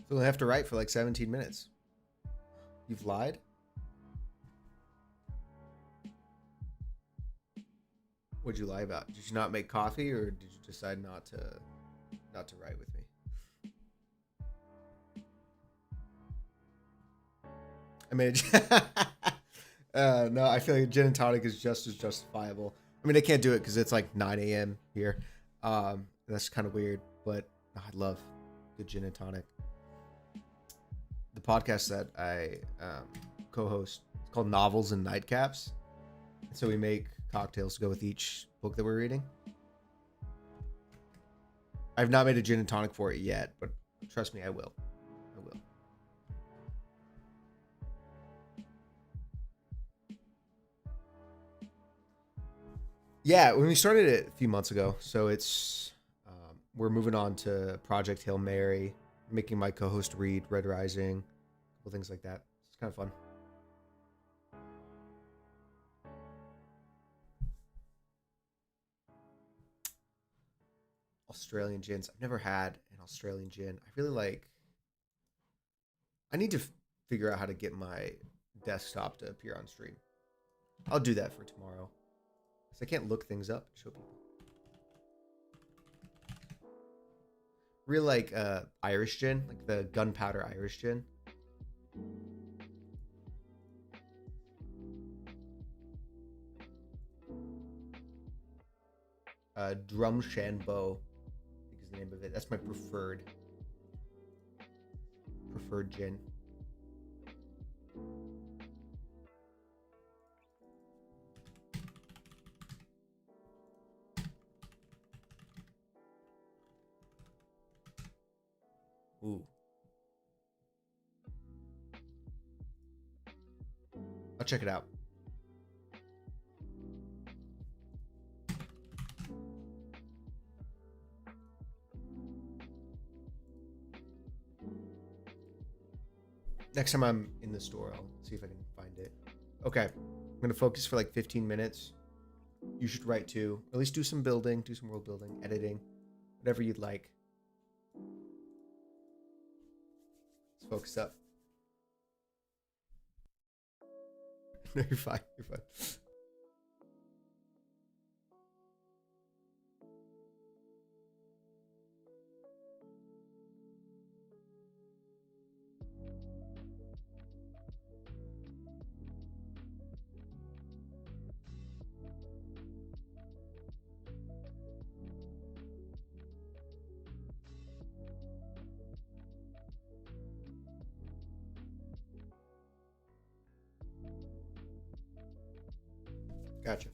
So I have to write for like 17 minutes. You've lied? What'd you lie about? Did you not make coffee, or did you decide not to write with me? I made no, I feel like gin and tonic is just as justifiable. I mean, I can't do it because it's like 9 a.m. here. That's kind of weird, but I love good gin and tonic. The podcast that I co-host, it's called Novels and Nightcaps. So we make cocktails to go with each book that we're reading. I've not made a gin and tonic for it yet, but trust me, I will. I will. Yeah, when we started it a few months ago, so it's we're moving on to Project Hail Mary, making my co-host read Red Rising, a couple things like that. It's kind of fun. Australian gins. I've never had an Australian gin. I really like. I need to figure out how to get my desktop to appear on stream. I'll do that for tomorrow. Because I can't look things up and show people. Really like Irish gin, like the gunpowder Irish gin. Drumshanbo, I think is the name of it. That's my preferred gin. Ooh. I'll check it out. Next time I'm in the store, I'll see if I can find it. Okay. I'm going to focus for like 15 minutes. You should write too. At least do some building, do some world building, editing, whatever you'd like. Let's focus up. No, you're fine. You're fine. Gotcha.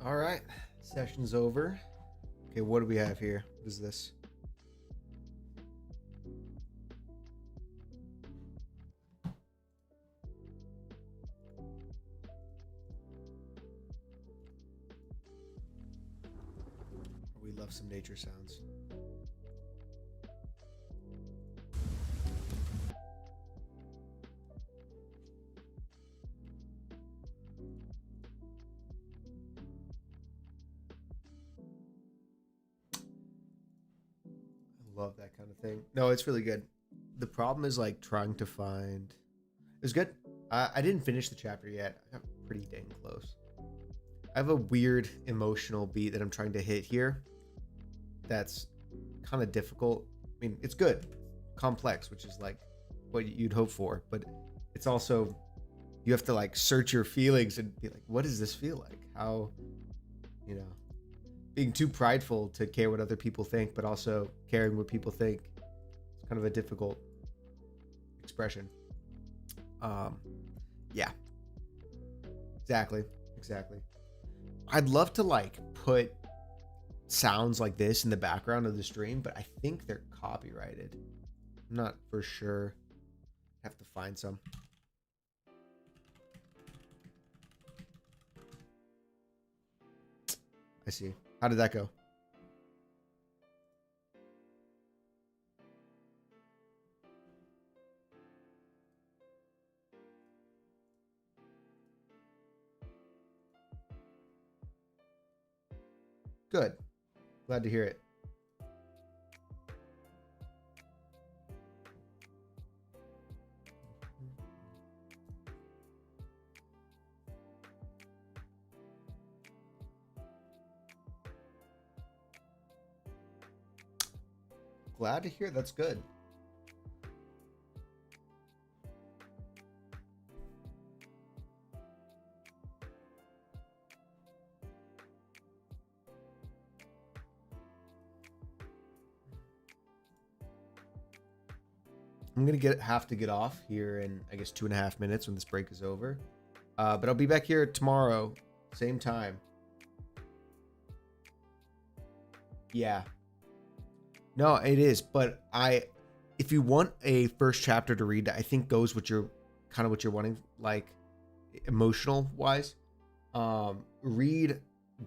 All right, session's over. Okay, what do we have here? What is this? We love some nature sounds. Love that kind of thing. No, it's really good. The problem is like trying to find. It was good. I didn't finish the chapter yet. I got pretty dang close. I have a weird emotional beat that I'm trying to hit here. That's kind of difficult. I mean, it's good, complex, which is like what you'd hope for, but it's also you have to like search your feelings and be like, what does this feel like? How, you know, being too prideful to care what other people think, but also caring what people think. It's kind of a difficult expression. Yeah, exactly. I'd love to like put sounds like this in the background of the stream, but I think they're copyrighted. I'm not for sure. Have to find some. I see. How did that go? Good. Glad to hear it. Glad to hear that's good. I'm gonna have to get off here in I guess 2.5 minutes when this break is over. But I'll be back here tomorrow, same time. Yeah. No, it is, but if you want a first chapter to read that I think goes with your kind of what you're wanting, like emotional wise, read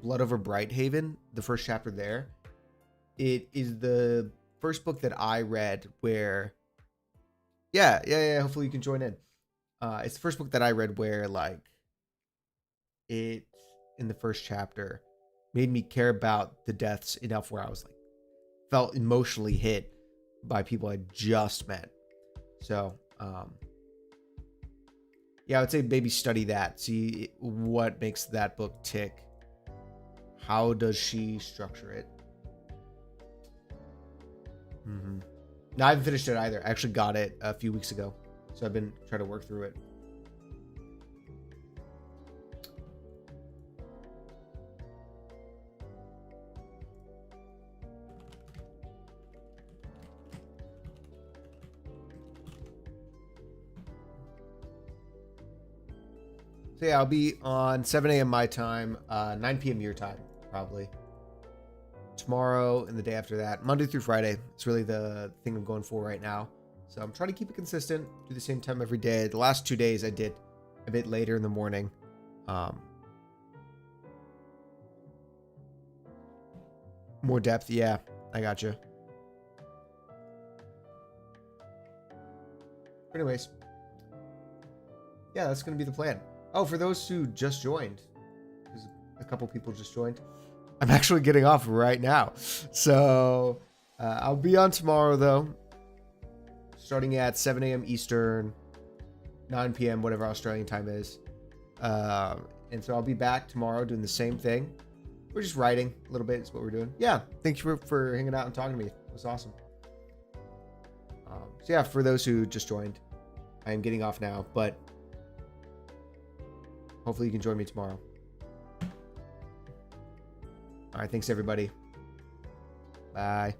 Blood Over Brighthaven, the first chapter there. It is the first book that I read where yeah, hopefully you can join in. It's the first book that I read where like it in the first chapter made me care about the deaths enough where I was like felt emotionally hit by people I just met. So yeah, I would say maybe study that, see what makes that book tick. How does she structure it? No, I haven't finished it either. I actually got it a few weeks ago, so I've been trying to work through it. So yeah, I'll be on 7 a.m. my time, 9 p.m. your time, probably. Tomorrow and the day after that, Monday through Friday. It's really the thing I'm going for right now. So I'm trying to keep it consistent, do the same time every day. The last 2 days I did a bit later in the morning. More depth, yeah, I gotcha. But anyways, yeah, that's gonna be the plan. Oh, for those who just joined, because a couple people just joined, I'm actually getting off right now. So I'll be on tomorrow though, starting at 7 a.m. Eastern, 9 p.m. whatever Australian time is. And so I'll be back tomorrow doing the same thing. We're just writing a little bit is what we're doing. Yeah, thank you for hanging out and talking to me. It was awesome. So yeah, for those who just joined, I am getting off now, but hopefully you can join me tomorrow. All right, thanks everybody. Bye.